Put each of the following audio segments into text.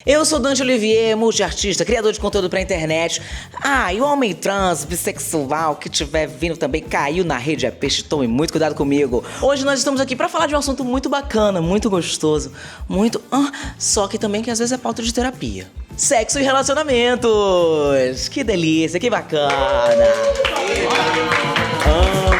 Eu sou Dante Olivier, multiartista, criador de conteúdo pra internet. E o homem trans, bissexual que tiver vindo também caiu na rede é peixe, tome muito cuidado comigo. Hoje nós estamos aqui pra falar de um assunto muito bacana, muito gostoso, só que também que às vezes é pauta de terapia. Sexo e relacionamentos! Que delícia, que bacana! Amo!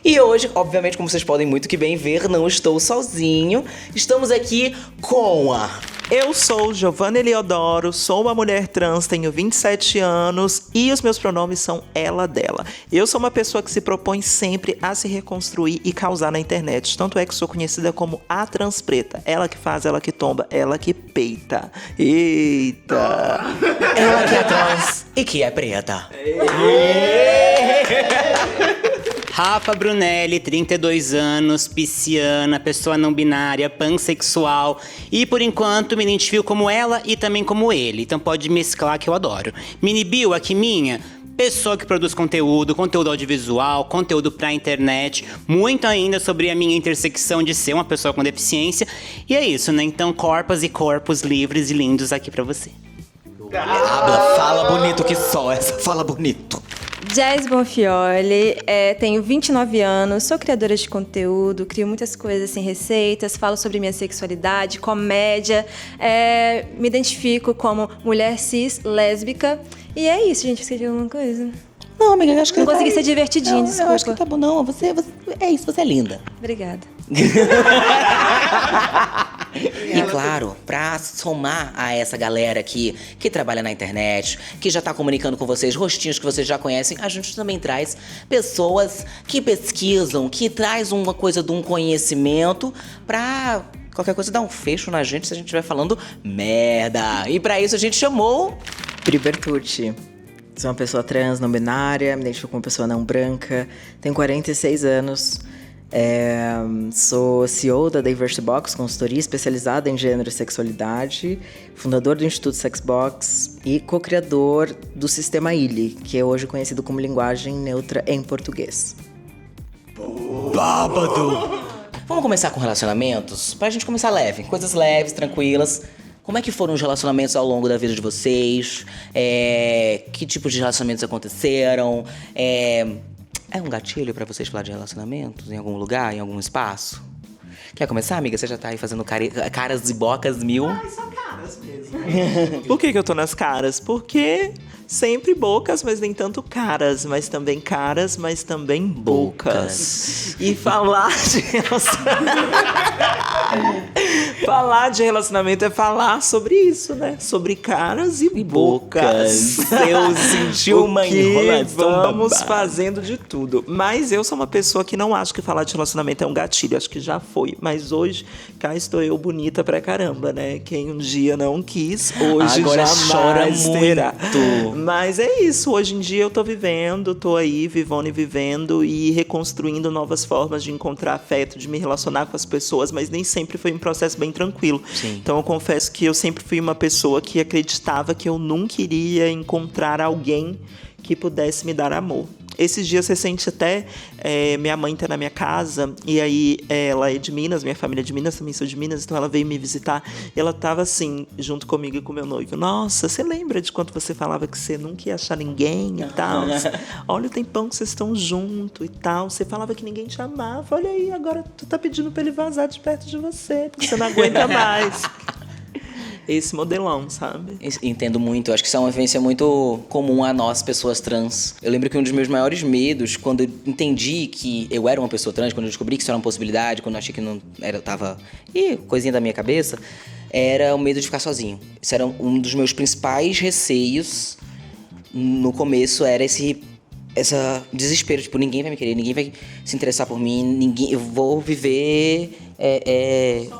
E hoje, obviamente, como vocês podem muito que bem ver, não estou sozinho. Estamos aqui com a... Eu sou Giovanna Eliodoro, sou uma mulher trans, tenho 27 anos e os meus pronomes são ela, dela. Eu sou uma pessoa que se propõe sempre a se reconstruir e causar na internet. Tanto é que sou conhecida como a trans preta. Ela que faz, ela que tomba, ela que peita. Eita! Ela que é trans e que é preta. Rafa Brunelli, 32 anos, pisciana, pessoa não binária, pansexual e, por enquanto, me identifico como ela e também como ele. Então pode mesclar que eu adoro. Mini bio aqui minha, pessoa que produz conteúdo audiovisual, conteúdo pra internet, muito ainda sobre a minha intersecção de ser uma pessoa com deficiência. E é isso, né? Então corpos e corpos livres e lindos aqui pra você. Habla, fala bonito que só essa, fala bonito. Jazz Bonfioli, tenho 29 anos, sou criadora de conteúdo, crio muitas coisas assim, receitas, falo sobre minha sexualidade, comédia, me identifico como mulher cis, lésbica, e é isso, gente, esqueci alguma coisa? Não, amiga, eu acho que não consegui ser divertidinho, desculpa. Eu acho que tá bom, não, você é isso, você é linda. Obrigada. E claro, pra somar a essa galera aqui que trabalha na internet, que já tá comunicando com vocês, rostinhos que vocês já conhecem, a gente também traz pessoas que pesquisam, que traz uma coisa de um conhecimento pra qualquer coisa dar um fecho na gente se a gente estiver falando merda. E pra isso a gente chamou... Pri Bertucci. Sou uma pessoa trans, não binária, me identifico como uma pessoa não branca, tenho 46 anos... sou CEO da Diversity Box, consultoria especializada em gênero e sexualidade, fundador do Instituto Sexbox e co-criador do Sistema ILI, que é hoje conhecido como linguagem neutra em português. Bábado! Vamos começar com relacionamentos? Pra gente começar leve, coisas leves, tranquilas. Como é que foram os relacionamentos ao longo da vida de vocês? Que tipo de relacionamentos aconteceram? É um gatilho pra vocês falar de relacionamentos em algum lugar, em algum espaço? Quer começar, amiga? Você já tá aí fazendo caras e bocas mil. São caras mesmo. Por que eu tô nas caras? Porque sempre bocas, mas nem tanto caras. Mas também caras, mas também bocas. E falar de falar de relacionamento é falar sobre isso, né? Sobre caras e bocas. Eu senti uma enrolação. Vamos fazendo de tudo. Mas eu sou uma pessoa que não acho que falar de relacionamento é um gatilho. Acho que já foi. Mas hoje, cá estou eu bonita pra caramba, né? Quem um dia não quis, hoje agora jamais chora terá. muito. Mas é isso. Hoje em dia eu tô vivendo, tô aí, vivendo e vivendo e reconstruindo novas formas de encontrar afeto, de me relacionar com as pessoas, mas nem sempre foi um processo bem tranquilo. Sim. Então eu confesso que eu sempre fui uma pessoa que acreditava que eu nunca iria encontrar alguém que pudesse me dar amor. Esses dias recentes até, minha mãe tá na minha casa, e aí ela é de Minas, minha família é de Minas, também sou de Minas, então ela veio me visitar, e ela tava assim, junto comigo e com meu noivo. Nossa, você lembra de quando você falava que você nunca ia achar ninguém e tal? Olha o tempão que vocês estão juntos e tal, você falava que ninguém te amava, olha aí, agora tu tá pedindo pra ele vazar de perto de você, porque você não aguenta mais. Esse modelão, sabe? Entendo muito, acho que isso é uma vivência muito comum a nós, pessoas trans. Eu lembro que um dos meus maiores medos, quando eu entendi que eu era uma pessoa trans, quando eu descobri que isso era uma possibilidade, quando eu achei que não era, tava... coisinha da minha cabeça, era o medo de ficar sozinho. Isso era um dos meus principais receios no começo, era esse desespero, tipo, ninguém vai me querer, ninguém vai se interessar por mim, eu vou viver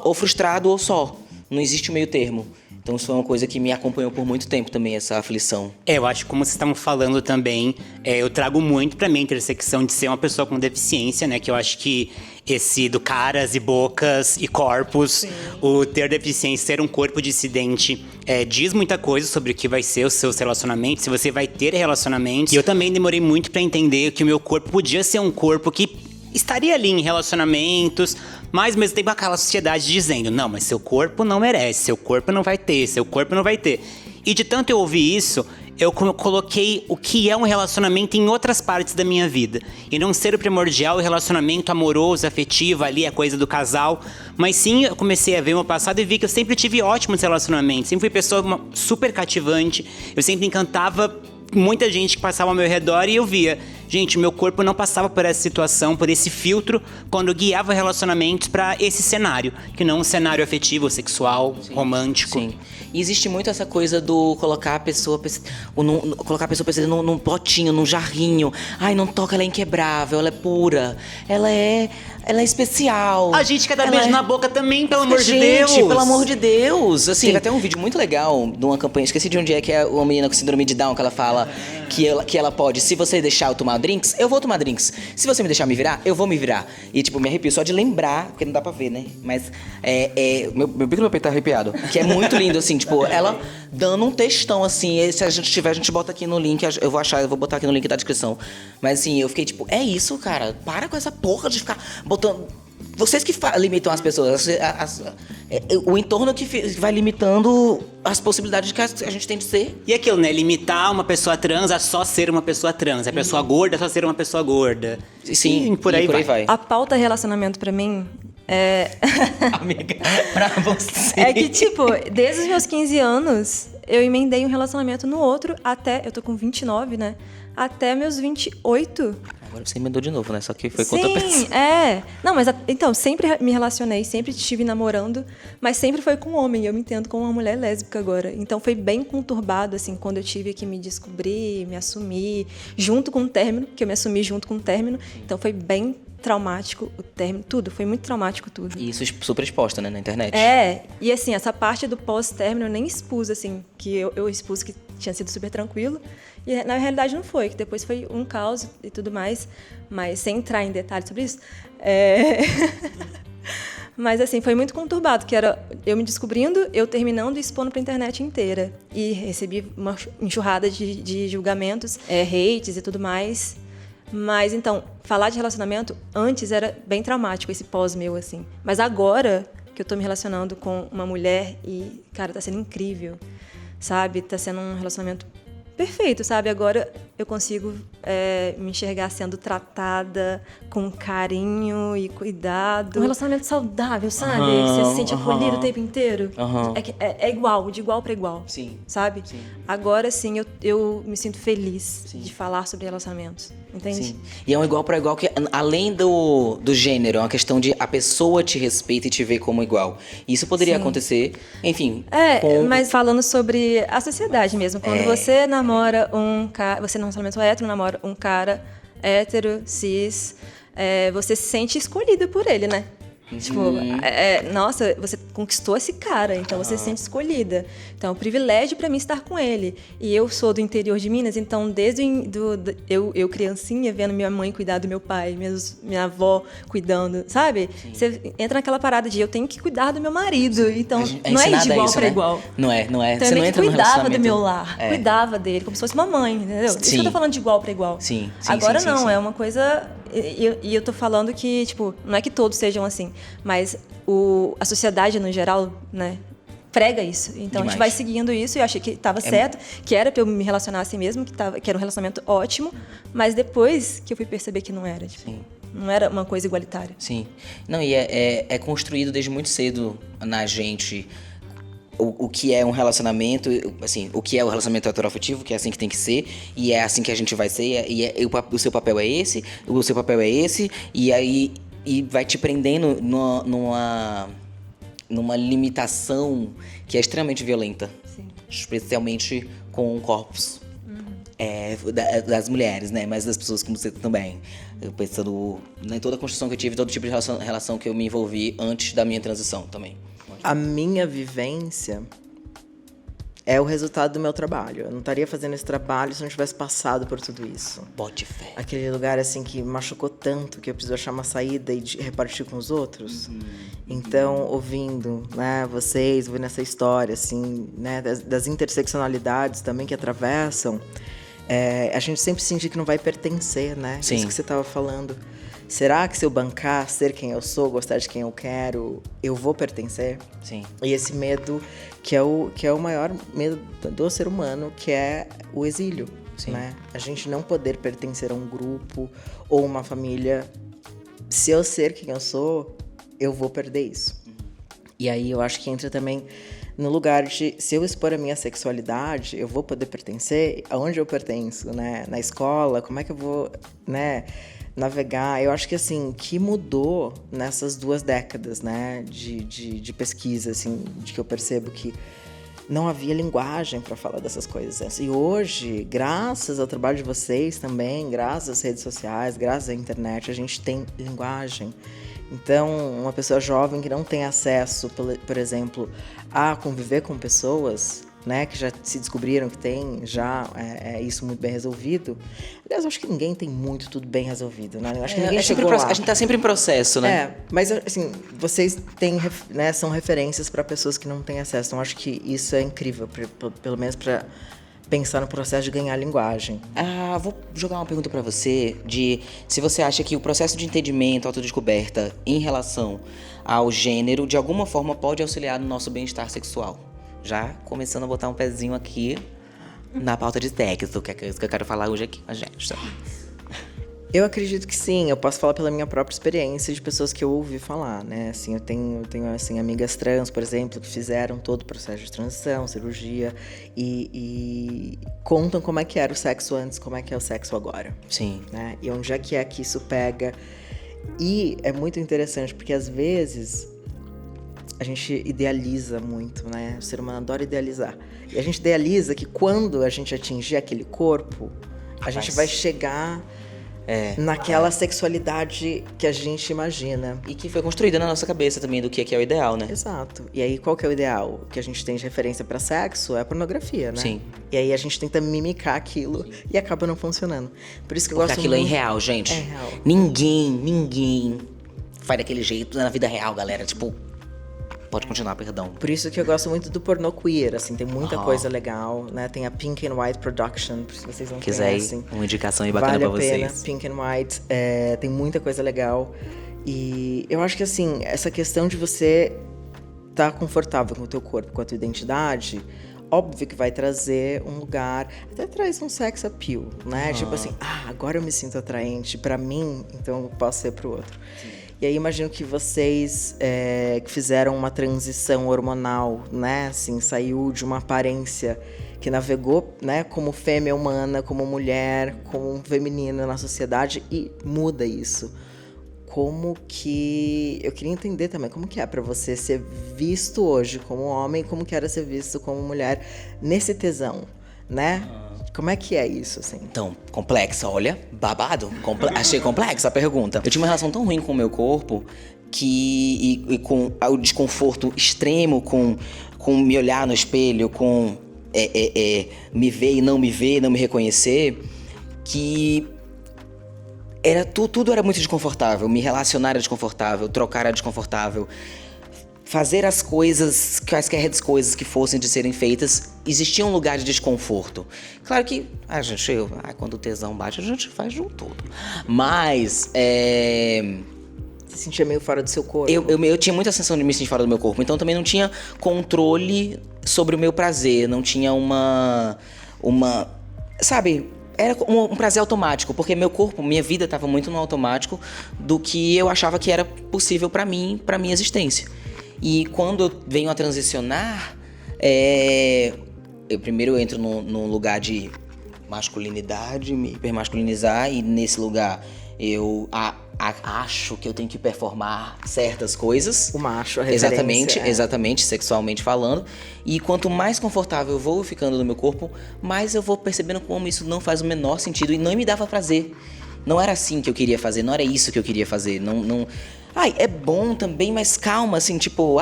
ou frustrado ou só. Não existe o meio termo. Então isso foi uma coisa que me acompanhou por muito tempo também, essa aflição. Eu acho que como vocês estavam falando também, eu trago muito pra minha intersecção de ser uma pessoa com deficiência, né? Que eu acho que esse do caras e bocas e corpos, sim, o ter deficiência, ser um corpo dissidente, diz muita coisa sobre o que vai ser os seus relacionamentos, se você vai ter relacionamentos. E eu também demorei muito pra entender que o meu corpo podia ser um corpo que estaria ali em relacionamentos, Mas, ao mesmo tempo, aquela sociedade dizendo, não, mas seu corpo não merece, seu corpo não vai ter, seu corpo não vai ter. E de tanto eu ouvir isso, eu coloquei o que é um relacionamento em outras partes da minha vida. E não ser o primordial, o relacionamento amoroso, afetivo, ali, a coisa do casal. Mas sim, eu comecei a ver meu passado e vi que eu sempre tive ótimos relacionamentos. Sempre fui pessoa super cativante. Eu sempre encantava muita gente que passava ao meu redor e eu via. Gente, meu corpo não passava por essa situação, por esse filtro, quando eu guiava relacionamentos pra esse cenário. Que não um cenário afetivo, sexual, romântico. Sim. E existe muito essa coisa do colocar a pessoa precisa num potinho, num jarrinho. Ai, não toca, ela é inquebrável, ela é pura, ela é especial. A gente quer dar Ela beijo é- na boca também, pelo amor de Gente, Deus. pelo amor de Deus. Assim, teve até um vídeo muito legal de uma campanha, esqueci de onde é, que é uma menina com síndrome de Down, que ela fala que ela pode, se você deixar eu tomar drinks, eu vou tomar drinks. Se você me deixar me virar, eu vou me virar. E tipo, me arrepio só de lembrar, porque não dá pra ver, né? Mas meu bico do meu peito tá arrepiado. Que é muito lindo, assim, tipo, ela dando um textão, assim. E se a gente tiver, a gente bota aqui no link, eu vou botar aqui no link da descrição. Mas assim, eu fiquei tipo, é isso, cara. Para com essa porra de ficar botando. Vocês que limitam as pessoas, o entorno que vai limitando as possibilidades que a gente tem de ser. E aquilo, né? Limitar uma pessoa trans a só ser uma pessoa trans. A pessoa gorda a só ser uma pessoa gorda. Sim, E por aí vai. A pauta relacionamento pra mim é... Amiga, pra você. É que, tipo, desde os meus 15 anos, eu emendei um relacionamento no outro até... Eu tô com 29, né? Até meus 28. Agora você emendou de novo, né? Só que foi com outra pessoa. Sim, é. Não, mas então, sempre me relacionei, sempre estive namorando, mas sempre foi com homem. Eu me entendo como uma mulher lésbica agora. Então foi bem conturbado, assim, quando eu tive que me descobrir, me assumir, junto com o término, que eu me assumi junto com o término. Então foi bem traumático o término, tudo. Foi muito traumático tudo. E isso super exposta, né, na internet. É, e assim, essa parte do pós-término eu nem expus, assim, que eu expus que tinha sido super tranquilo. E na realidade não foi, que depois foi um caos e tudo mais, mas sem entrar em detalhes sobre isso. Mas assim, foi muito conturbado, que era eu me descobrindo, eu terminando e expondo pra internet inteira. E recebi uma enxurrada de julgamentos, hates e tudo mais. Mas então, falar de relacionamento antes era bem traumático, esse pós meu, assim. Mas agora que eu tô me relacionando com uma mulher e, cara, tá sendo incrível, sabe? Tá sendo um relacionamento perfeito, sabe? Agora eu consigo me enxergar sendo tratada com carinho e cuidado. Um relacionamento saudável, sabe? Você se sente acolhido o tempo inteiro. É igual, de igual para igual. Sim. Sabe? Sim. Agora sim eu me sinto feliz de falar sobre relacionamentos. Entende? Sim. E é um igual para igual que, além do gênero, é uma questão de a pessoa te respeita e te vê como igual. Isso poderia acontecer, enfim. Mas falando sobre a sociedade mesmo. Quando você namora um cara. Você num relacionamento hétero, namora um cara hétero, cis, você se sente escolhida por ele, né? Tipo, nossa, você conquistou esse cara, então você se sente escolhida. Então é um privilégio pra mim estar com ele. E eu sou do interior de Minas, então desde eu criancinha, vendo minha mãe cuidar do meu pai, minha avó cuidando, sabe? Você entra naquela parada de eu tenho que cuidar do meu marido. Então não é de igual pra igual. Não é. Então Você eu não meio que entra no cuidava do relacionamento. meu lar, cuidava dele, como se fosse uma mãe, entendeu? Isso que eu tô falando de igual pra igual. Sim. Agora sim, não, sim. é uma coisa... E eu tô falando que, tipo, não é que todos sejam assim, mas a sociedade, no geral, né, prega isso. Então, a gente vai seguindo isso e eu achei que tava certo, que era pra eu me relacionar assim mesmo, que era um relacionamento ótimo, mas depois que eu fui perceber que não era, tipo, não era uma coisa igualitária. Sim. Não, e é construído desde muito cedo na gente o que é um relacionamento, assim, o que é o relacionamento heteroafetivo, que é assim que tem que ser, e é assim que a gente vai ser, o seu papel é esse, o seu papel é esse, e aí vai te prendendo numa limitação que é extremamente violenta. Sim. Especialmente com corpos. Das mulheres, né? Mas das pessoas como você também. Eu pensando em toda a construção que eu tive, todo tipo de relação que eu me envolvi antes da minha transição também. A minha vivência é o resultado do meu trabalho. Eu não estaria fazendo esse trabalho se não tivesse passado por tudo isso. Bote fé. Aquele lugar, assim, que machucou tanto que eu preciso achar uma saída e repartir com os outros. Então, ouvindo, né, vocês, ouvindo essa história, assim, né, das interseccionalidades também que atravessam, a gente sempre sentir que não vai pertencer, né? Sim. Isso que você estava falando. Será que se eu bancar, ser quem eu sou, gostar de quem eu quero, eu vou pertencer? Sim. E esse medo que é o maior medo do ser humano, que é o exílio, Sim. né? A gente não poder pertencer a um grupo ou uma família. Se eu ser quem eu sou, eu vou perder isso. E aí eu acho que entra também no lugar de, se eu expor a minha sexualidade, eu vou poder pertencer aonde eu pertenço, né? Na escola, como é que eu vou, né, navegar? Eu acho que, assim, o que mudou nessas 2 décadas, né, de pesquisa, assim, de que eu percebo que não havia linguagem para falar dessas coisas. E hoje, graças ao trabalho de vocês também, graças às redes sociais, graças à internet, a gente tem linguagem. Então, uma pessoa jovem que não tem acesso, por exemplo, a conviver com pessoas, né, que já se descobriram que tem já isso muito bem resolvido. Aliás, eu acho que ninguém tem muito tudo bem resolvido, né? Eu acho que ninguém chegou lá. A gente tá sempre em processo, né? Mas assim, vocês têm, né, são referências para pessoas que não têm acesso. Então, eu acho que isso é incrível, pelo menos para pensar no processo de ganhar linguagem. Vou jogar uma pergunta pra você de se você acha que o processo de entendimento, autodescoberta em relação ao gênero, de alguma forma pode auxiliar no nosso bem-estar sexual. Já começando a botar um pezinho aqui na pauta de texto, que é isso que eu quero falar hoje aqui com a gente. Eu acredito que sim, eu posso falar pela minha própria experiência de pessoas que eu ouvi falar, né? Assim, eu tenho assim, amigas trans, por exemplo, que fizeram todo o processo de transição, cirurgia, e contam como é que era o sexo antes, como é que é o sexo agora. Sim. Né? E onde é que isso pega. E é muito interessante, porque às vezes a gente idealiza muito, né? O ser humano adora idealizar. E a gente idealiza que quando a gente atingir aquele corpo, a gente vai chegar naquela sexualidade que a gente imagina. E que foi construída na nossa cabeça também do que é o ideal, né? Exato. E aí, qual que é o ideal? O que a gente tem de referência pra sexo é a pornografia, né? Sim. E aí a gente tenta mimicar aquilo e acaba não funcionando. Por isso que eu Porque gosto aquilo muito... é irreal, gente. É real. Ninguém faz daquele jeito na vida real, galera. Tipo, pode continuar, perdão. Por isso que eu gosto muito do pornô queer, assim, tem muita coisa legal, né? Tem a Pink and White Production, se vocês não Quiser conhecem. uma indicação aí bacana vale pra vocês. Vale a pena, Pink and White, tem muita coisa legal. E eu acho que, assim, essa questão de você estar confortável com o teu corpo, com a tua identidade, óbvio que vai trazer um lugar, até traz um sex appeal, né? Tipo assim, agora eu me sinto atraente pra mim, então eu posso ser pro outro. Sim. E aí, imagino que vocês que fizeram uma transição hormonal, né? Assim, saiu de uma aparência que navegou, né? Como fêmea humana, como mulher, como feminina na sociedade e muda isso. Como que... Eu queria entender também como que é pra você ser visto hoje como homem, como que era ser visto como mulher nesse tesão, né? Como é que é isso, assim? Então, complexa, olha, babado. Achei complexa a pergunta. Eu tinha uma relação tão ruim com o meu corpo e com o desconforto extremo com me olhar no espelho, com me ver e não me ver, não me reconhecer, que tudo era muito desconfortável. Me relacionar era desconfortável, trocar era desconfortável. Fazer as coisas, quaisquer coisas que fossem de serem feitas, existia um lugar de desconforto. Claro que, quando o tesão bate, a gente faz de um tudo. Mas, Você se sentia meio fora do seu corpo? Eu tinha muita sensação de me sentir fora do meu corpo, então também não tinha controle sobre o meu prazer, não tinha sabe, era um prazer automático, porque meu corpo, minha vida estava muito no automático do que eu achava que era possível pra mim, pra minha existência. E quando eu venho a transicionar, eu primeiro entro num lugar de masculinidade, me hipermasculinizar, e nesse lugar eu acho que eu tenho que performar certas coisas. O macho, a referência. Exatamente, sexualmente falando. E quanto mais confortável eu vou ficando no meu corpo, mais eu vou percebendo como isso não faz o menor sentido e não me dava prazer. Não era assim que eu queria fazer, não era isso que eu queria fazer, não... é bom também, mas calma, assim, tipo,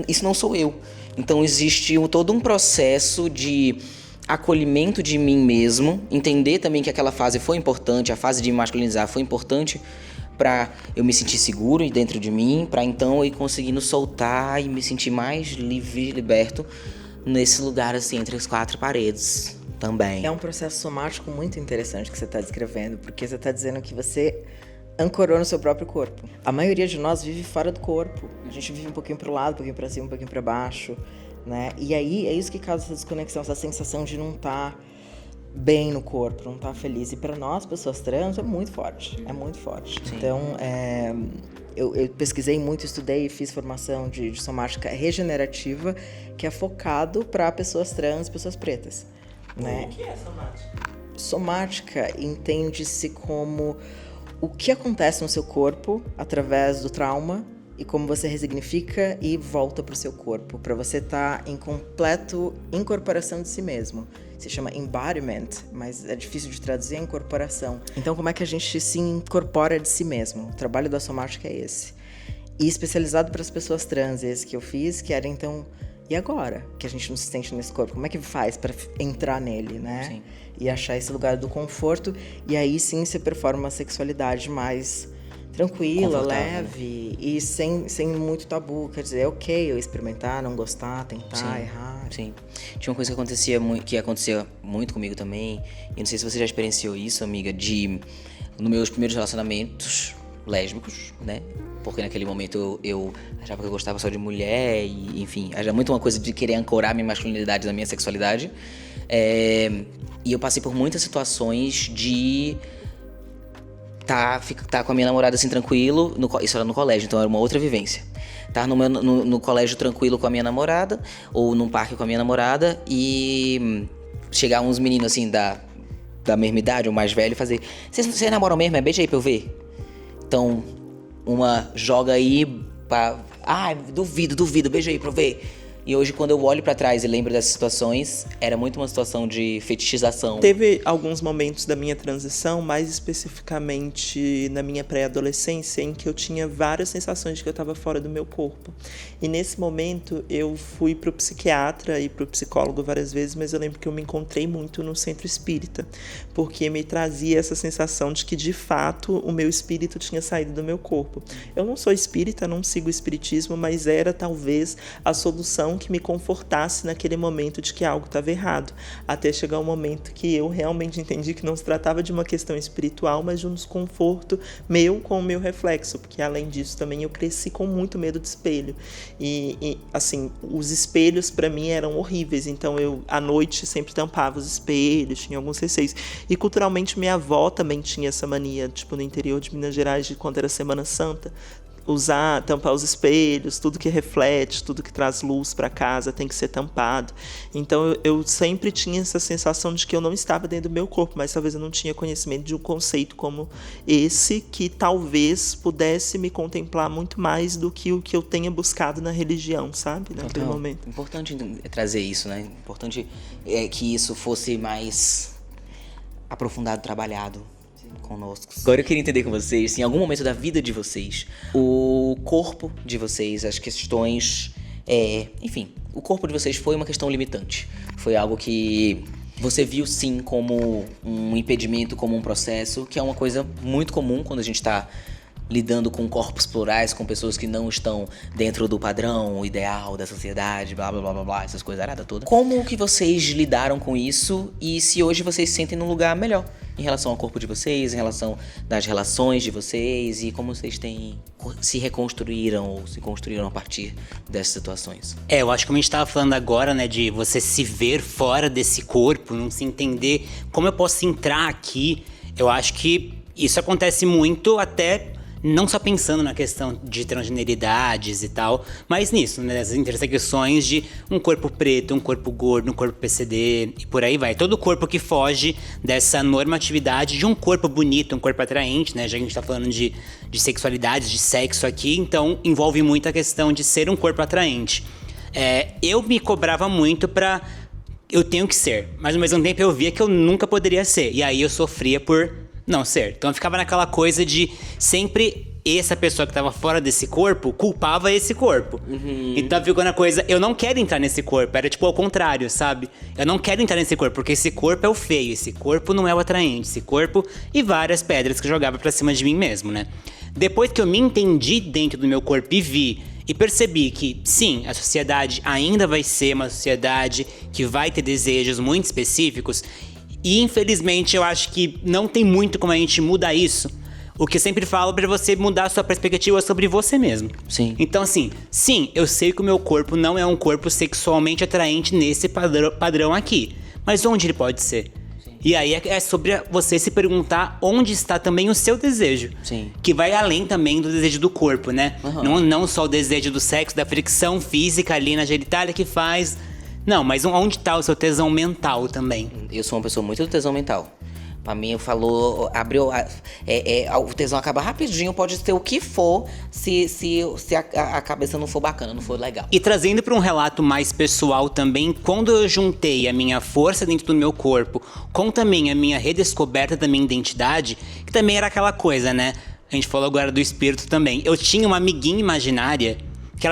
isso não sou eu. Então existe todo um processo de acolhimento de mim mesmo, entender também que aquela fase foi importante, a fase de me masculinizar foi importante pra eu me sentir seguro dentro de mim, pra então eu ir conseguindo soltar e me sentir mais livre, liberto nesse lugar, assim, entre as 4 paredes. Também. É um processo somático muito interessante que você está descrevendo, porque você está dizendo que você ancorou no seu próprio corpo. A maioria de nós vive fora do corpo. A gente vive um pouquinho para o lado, um pouquinho para cima, um pouquinho para baixo, né? E aí é isso que causa essa desconexão, essa sensação de não estar bem no corpo, não estar feliz. E para nós, pessoas trans, é muito forte. É muito forte. Sim. Então, eu pesquisei muito, estudei e fiz formação de somática regenerativa, que é focado para pessoas trans, pessoas pretas. Né? O que é somática? Somática entende-se como o que acontece no seu corpo através do trauma e como você resignifica e volta para o seu corpo, para você estar em completo incorporação de si mesmo. Se chama embodiment, mas é difícil de traduzir a incorporação. Então, como é que a gente se incorpora de si mesmo? O trabalho da somática é esse. E especializado para as pessoas trans, esse que eu fiz, que era então... E agora que a gente não se sente nesse corpo, como é que faz para entrar nele, né? Sim. E achar esse lugar do conforto. E aí sim você performa uma sexualidade mais tranquila, leve e sem muito tabu. Quer dizer, é ok eu experimentar, não gostar, tentar, errar. Sim. Tinha uma coisa que acontecia muito comigo também. E não sei se você já experienciou isso, amiga, nos meus primeiros relacionamentos lésbicos, né? Porque naquele momento eu achava que eu gostava só de mulher e, enfim, era muito uma coisa de querer ancorar minha masculinidade na minha sexualidade. E eu passei por muitas situações de tá com a minha namorada assim tranquilo, isso era no colégio, então era uma outra vivência. Estar no colégio tranquilo com a minha namorada, ou num parque com a minha namorada, e chegar uns meninos assim da mesma idade, ou mais velho, e fazer: Vocês namoram mesmo? Beija aí pra eu ver. Então, uma joga aí pra... duvido, beija aí pra eu ver. E hoje, quando eu olho pra trás e lembro dessas situações, era muito uma situação de fetichização. Teve alguns momentos da minha transição, mais especificamente na minha pré-adolescência, em que eu tinha várias sensações de que eu estava fora do meu corpo. E nesse momento, eu fui pro psiquiatra e pro psicólogo várias vezes, mas eu lembro que eu me encontrei muito no centro espírita, porque me trazia essa sensação de que, de fato, o meu espírito tinha saído do meu corpo. Eu não sou espírita, não sigo o espiritismo, mas era talvez a solução que me confortasse naquele momento de que algo estava errado, até chegar um momento que eu realmente entendi que não se tratava de uma questão espiritual, mas de um desconforto meu com o meu reflexo, porque além disso também eu cresci com muito medo de espelho e assim, os espelhos para mim eram horríveis, então eu à noite sempre tampava os espelhos, tinha alguns receios, e culturalmente minha avó também tinha essa mania, tipo no interior de Minas Gerais, de quando era Semana Santa, tampar os espelhos, tudo que reflete, tudo que traz luz para casa tem que ser tampado. Então eu sempre tinha essa sensação de que eu não estava dentro do meu corpo, mas talvez eu não tinha conhecimento de um conceito como esse, que talvez pudesse me contemplar muito mais do que o que eu tenha buscado na religião, sabe? Naquele momento. Importante trazer isso, né? Importante que isso fosse mais aprofundado, trabalhado conosco. Agora eu queria entender com vocês, se em algum momento da vida de vocês, o corpo de vocês, as questões... enfim, o corpo de vocês foi uma questão limitante. Foi algo que você viu sim como um impedimento, como um processo, que é uma coisa muito comum quando a gente está lidando com corpos plurais, com pessoas que não estão dentro do padrão, o ideal da sociedade, blá, blá, blá, blá, blá, essas coisas aradas todas. Como que vocês lidaram com isso e se hoje vocês se sentem num lugar melhor em relação ao corpo de vocês, em relação das relações de vocês e como vocês se reconstruíram ou se construíram a partir dessas situações? Eu acho que como a gente tava falando agora, né, de você se ver fora desse corpo, não se entender como eu posso entrar aqui, eu acho que isso acontece muito até... Não só pensando na questão de transgeneridades e tal, mas nisso, né? Nessas intersecções de um corpo preto, um corpo gordo, um corpo PCD e por aí vai. Todo corpo que foge dessa normatividade de um corpo bonito, um corpo atraente, né? Já que a gente tá falando de sexualidade, de sexo aqui, então envolve muito a questão de ser um corpo atraente. Eu me cobrava muito pra... Eu tenho que ser, mas ao mesmo tempo eu via que eu nunca poderia ser. E aí eu sofria por... não ser. Então eu ficava naquela coisa de sempre essa pessoa que tava fora desse corpo culpava esse corpo. Então ficou na coisa, eu não quero entrar nesse corpo. Era tipo ao contrário, sabe? Eu não quero entrar nesse corpo, porque esse corpo é o feio, esse corpo não é o atraente, esse corpo... E várias pedras que eu jogava pra cima de mim mesmo, né? Depois que eu me entendi dentro do meu corpo e vi, E percebi que, sim, a sociedade ainda vai ser uma sociedade que vai ter desejos muito específicos. E, infelizmente, eu acho que não tem muito como a gente mudar isso. O que eu sempre falo pra você mudar a sua perspectiva sobre você mesmo. Sim. Então, assim, sim, eu sei que o meu corpo não é um corpo sexualmente atraente nesse padrão aqui. Mas onde ele pode ser? E aí é sobre você se perguntar onde está também o seu desejo. Sim. Que vai além também do desejo do corpo, né? Não só o desejo do sexo, da fricção física ali na genitália que faz. Não, mas onde está o seu tesão mental também? Eu sou uma pessoa muito do tesão mental. Pra mim, o tesão acaba rapidinho, pode ser o que for, se a cabeça não for bacana, não for legal. E trazendo para um relato mais pessoal também, quando eu juntei a minha força dentro do meu corpo com também a minha redescoberta da minha identidade, que também era aquela coisa, né? A gente falou agora do espírito também. Eu tinha uma amiguinha imaginária que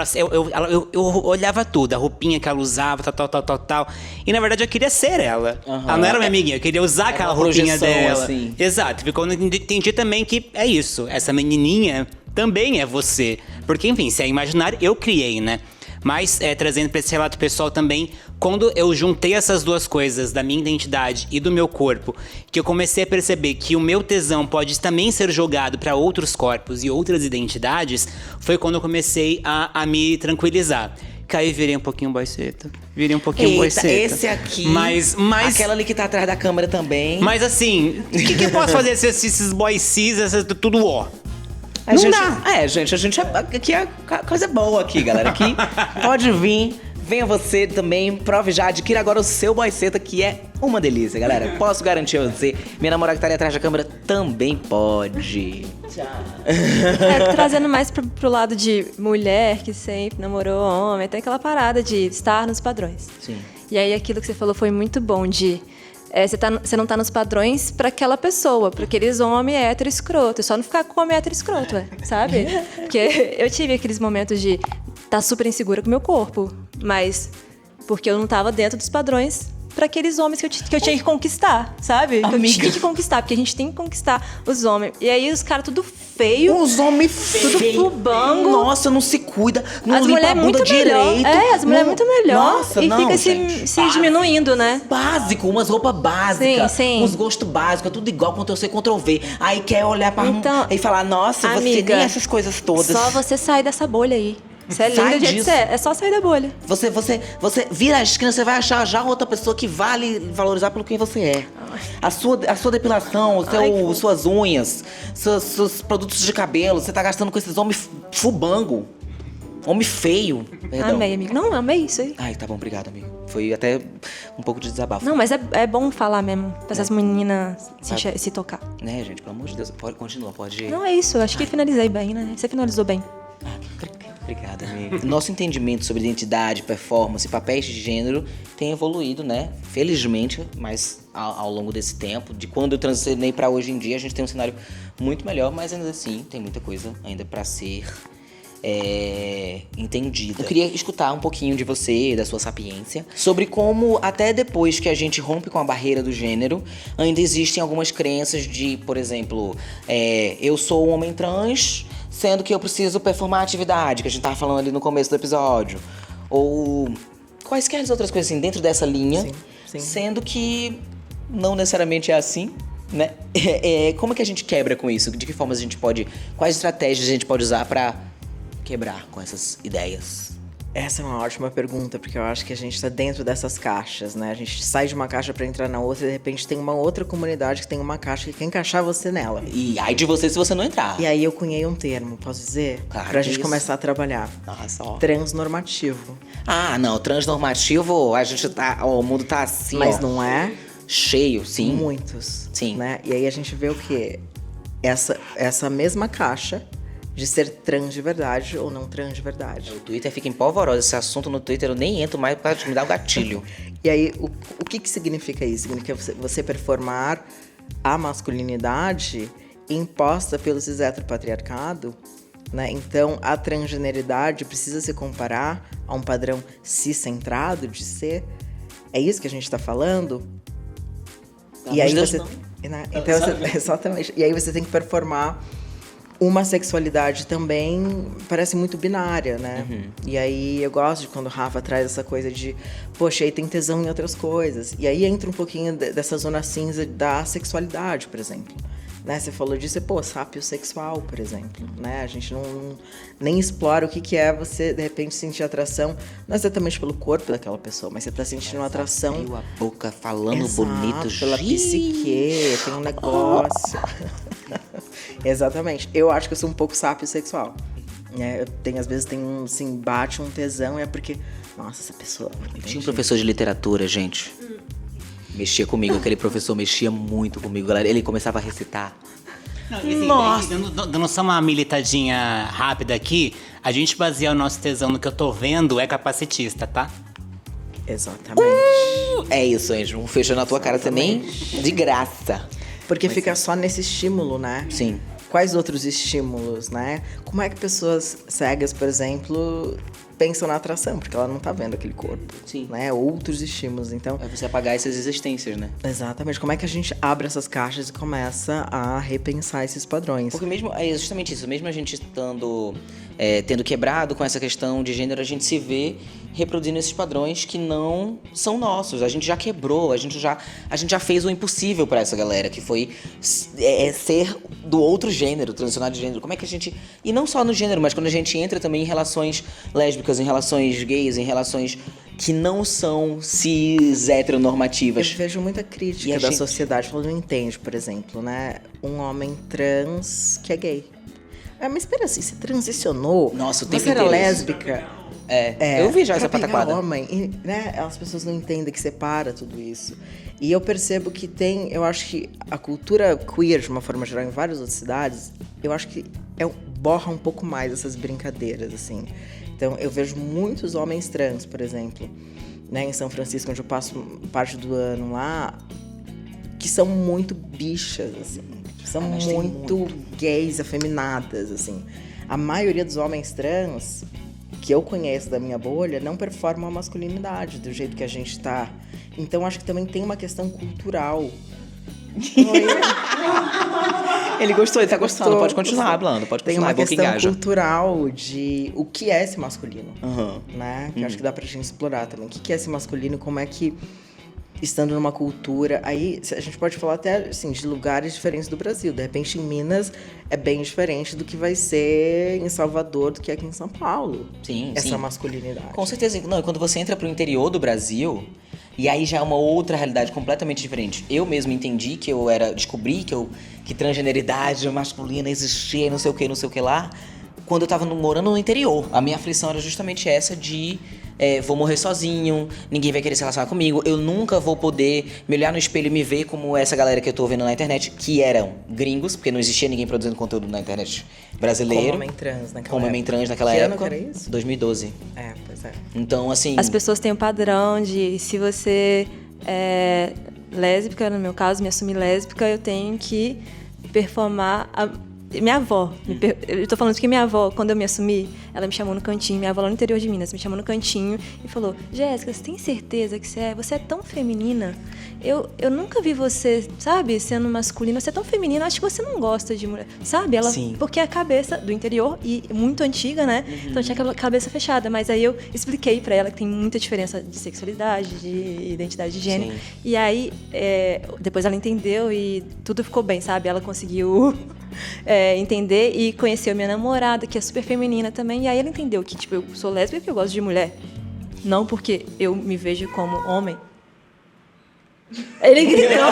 eu olhava tudo, a roupinha que ela usava, tal. E na verdade eu queria ser ela. Ela não era minha amiguinha, eu queria usar aquela roupinha dela. Assim. Exato, ficou entendi também que é isso. Essa menininha também é você. Porque, enfim, se é imaginário, eu criei, né? Mas, trazendo para esse relato pessoal também, quando eu juntei essas duas coisas, da minha identidade e do meu corpo, que eu comecei a perceber que o meu tesão pode também ser jogado para outros corpos e outras identidades, foi quando eu comecei a me tranquilizar. Que aí virei um pouquinho boiceta. Esse aqui. Mas aquela ali que tá atrás da câmera também. Mas assim, o que eu posso fazer se esses boicis, tudo ó? Gente, a gente aqui é coisa boa aqui, galera. Aqui pode vir, venha você também, prove já, adquira agora o seu boiceta, que é uma delícia, galera. Posso garantir a você, minha namorada que tá ali atrás da câmera também pode. Trazendo mais pro lado de mulher que sempre namorou homem, tem aquela parada de estar nos padrões. Sim. E aí aquilo que você falou foi muito bom de... Você não tá nos padrões pra aquela pessoa, pra aqueles homens hétero escroto. É só não ficar com homem hétero escroto, sabe? Porque eu tive aqueles momentos de estar super insegura com o meu corpo, mas porque eu não tava dentro dos padrões pra aqueles homens que eu tinha que conquistar, sabe? Que eu tinha que conquistar, porque a gente tem que conquistar os homens. E aí os caras tudo feio. Os homens feios. Tudo fubango. Nossa, não se cuida, não as limpa a bunda muito direito. Melhor. As mulheres muito melhor. Nossa, e não, fica gente. se diminuindo, né? Básico, umas roupas básicas, Sim. uns gostos básicos, é tudo igual, Ctrl-C, Ctrl-V. Aí quer olhar pra e falar, nossa, amiga, você tem essas coisas todas. Só você sair dessa bolha aí. Você é linda do jeito que você é. É só sair da bolha. Você vira a esquina, você vai achar já outra pessoa que vale valorizar pelo que você é. A sua depilação, suas unhas, seus produtos de cabelo, você tá gastando com esses homens fubango. Homem feio. Perdão. Amei, amigo. Não, amei isso aí. Ai, tá bom, obrigado, amigo. Foi até um pouco de desabafo. Não, mas é bom falar mesmo, pra essas meninas se tocar. Né, gente, pelo amor de Deus. Continua, pode ir. Não, é isso. Acho que finalizei bem, né? Você finalizou bem. Obrigada, amigo. Nosso entendimento sobre identidade, performance e papéis de gênero tem evoluído, né? Felizmente, mas ao longo desse tempo, de quando eu transicionei pra hoje em dia, a gente tem um cenário muito melhor, mas ainda assim tem muita coisa ainda pra ser entendida. Eu queria escutar um pouquinho de você, da sua sapiência, sobre como até depois que a gente rompe com a barreira do gênero, ainda existem algumas crenças de, por exemplo, eu sou um homem trans, sendo que eu preciso performar a atividade, que a gente tava falando ali no começo do episódio. Ou quaisquer outras coisas assim, dentro dessa linha. Sim. Sendo que não necessariamente é assim, né? Como é que a gente quebra com isso? De que forma a gente pode... Quais estratégias a gente pode usar pra quebrar com essas ideias? Essa é uma ótima pergunta, porque eu acho que a gente tá dentro dessas caixas, né? A gente sai de uma caixa pra entrar na outra e de repente tem uma outra comunidade que tem uma caixa que quer encaixar você nela. E ai de você se você não entrar. E aí eu cunhei um termo, posso dizer? Claro, pra que gente isso. começar a trabalhar. Nossa, ó. Transnormativo. Ah, não, transnormativo, a gente tá... Ó, o mundo tá assim, Mas ó, não é? cheio, sim. Muitos. Sim. Né? E aí a gente vê o quê? Essa mesma caixa de ser trans de verdade ou não trans de verdade. O Twitter fica empolvoroso. Esse assunto no Twitter eu nem entro mais pra me dar o gatilho. E aí, o que significa isso? Significa você performar a masculinidade imposta pelo cis heteropatriarcado, né? Então, a transgeneridade precisa se comparar a um padrão cis-centrado de ser. É isso que a gente tá falando? E aí Deus, você... não. Né? Então, exatamente. E aí você tem que performar uma sexualidade também parece muito binária, né? E aí eu gosto de quando o Rafa traz essa coisa de, poxa, aí tem tesão em outras coisas. E aí entra um pouquinho dessa zona cinza da sexualidade, por exemplo. Né? Você falou disso, pô, sapiosexual, por exemplo. Né? A gente nem explora o que é você, de repente, sentir atração, não exatamente pelo corpo daquela pessoa, mas você tá sentindo uma atração... Abriu a boca falando Exato, bonito. pela psique, tem um negócio. Exatamente. Eu acho que eu sou um pouco sapiosexual. Às vezes tem assim, bate um tesão, é porque, nossa, essa pessoa... Tinha um professor de literatura, gente. Mexia comigo, aquele professor mexia muito comigo, galera. Ele começava a recitar. Não, e assim, Nossa! dando só uma militadinha rápida aqui, a gente baseia o nosso tesão no que eu tô vendo é capacitista, tá? Exatamente. É isso, Anjo. Um feijão na tua cara também, de graça. Porque fica só nesse estímulo, né? Sim. Quais outros estímulos, né? Como é que pessoas cegas, por exemplo, pensam na atração? Porque ela não tá vendo aquele corpo. Sim. Né? Outros estímulos, então... É você apagar essas existências, né? Exatamente. Como é que a gente abre essas caixas e começa a repensar esses padrões? Porque mesmo, é justamente isso, mesmo a gente estando, tendo quebrado com essa questão de gênero, a gente se vê reproduzindo esses padrões que não são nossos. A gente já quebrou, a gente já fez o impossível pra essa galera, que foi ser do outro gênero, transicionar de gênero. Como é que a gente... E não só no gênero, mas quando a gente entra também em relações lésbicas, em relações gays, em relações que não são cis heteronormativas. Eu vejo muita crítica E a da gente- sociedade falando, não entende, por exemplo, né? Um homem trans que é gay. Mas espera assim, você transicionou? Nossa, o tempo Você era inteiro isso. lésbica? Eu vi já pra essa pegar pataquada. homem, e, né? As pessoas não entendem que separa tudo isso. E eu percebo que eu acho que a cultura queer, de uma forma geral, em várias outras cidades, eu acho que borra um pouco mais essas brincadeiras, assim. Então, eu vejo muitos homens trans, por exemplo, né, em São Francisco, onde eu passo parte do ano lá, que são muito bichas, assim. São mas tem muito gays, afeminadas, assim. A maioria dos homens trans que eu conheço da minha bolha não performam a masculinidade do jeito que a gente tá. Então, acho que também tem uma questão cultural. Ele gostou, ele tá gostando. Gostou, Pode continuar hablando, pode Tem continuar, uma é bom que questão engaja. cultural de o que é esse masculino, Aham. né? Que eu acho que dá pra gente explorar também. O que é esse masculino e como é que, estando numa cultura... Aí, a gente pode falar até, assim, de lugares diferentes do Brasil. De repente, em Minas, é bem diferente do que vai ser em Salvador, do que aqui em São Paulo. Sim, Essa sim. masculinidade. Com certeza. Não, e quando você entra pro interior do Brasil, e aí já é uma outra realidade completamente diferente. Eu mesmo entendi que descobri que transgeneridade masculina existia e não sei o que lá, quando eu tava morando no interior. A minha aflição era justamente essa de vou morrer sozinho, ninguém vai querer se relacionar comigo, eu nunca vou poder me olhar no espelho e me ver como essa galera que eu tô vendo na internet, que eram gringos, porque não existia ninguém produzindo conteúdo na internet brasileiro. Como homem trans naquela Como homem época. trans naquela Que época. ano que era isso? 2012. Pois é. Então, assim... As pessoas têm um padrão de se você é lésbica, no meu caso, me assumir lésbica, eu tenho que performar minha avó. Eu tô falando isso porque minha avó, quando eu me assumi, ela me chamou no cantinho, minha avó lá no interior de Minas, me chamou no cantinho e falou: Jéssica, você tem certeza que você é tão feminina? Eu nunca vi você, sabe, sendo masculina, você é tão feminina, acho que você não gosta de mulher, sabe? Ela, Sim. porque é a cabeça do interior e muito antiga, né? Então tinha aquela cabeça fechada, mas aí eu expliquei pra ela que tem muita diferença de sexualidade, de identidade de gênero. Sim. E aí, depois ela entendeu e tudo ficou bem, sabe? Ela conseguiu entender e conheceu minha namorada, que é super feminina também. E aí ela entendeu que, tipo, eu sou lésbica porque eu gosto de mulher. Não porque eu me vejo como homem. Ele gritou.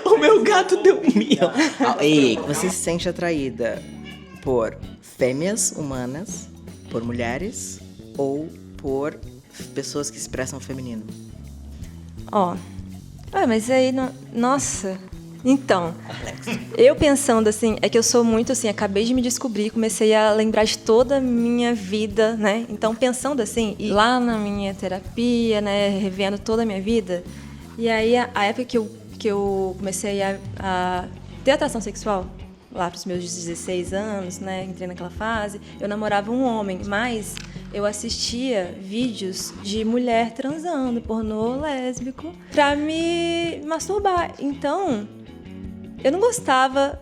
O meu gato deu miau. Ei, Você se sente atraída por fêmeas humanas, por mulheres ou por pessoas que expressam feminino? Ó. Mas aí, nossa. Então, eu pensando assim, é que eu sou muito assim, acabei de me descobrir, comecei a lembrar de toda a minha vida, né? Então, pensando assim, e lá na minha terapia, né, revendo toda a minha vida, e aí a época que eu comecei a ter atração sexual, lá para os meus 16 anos, né, entrei naquela fase, eu namorava um homem, mas eu assistia vídeos de mulher transando, pornô lésbico, pra me masturbar. Então, eu não gostava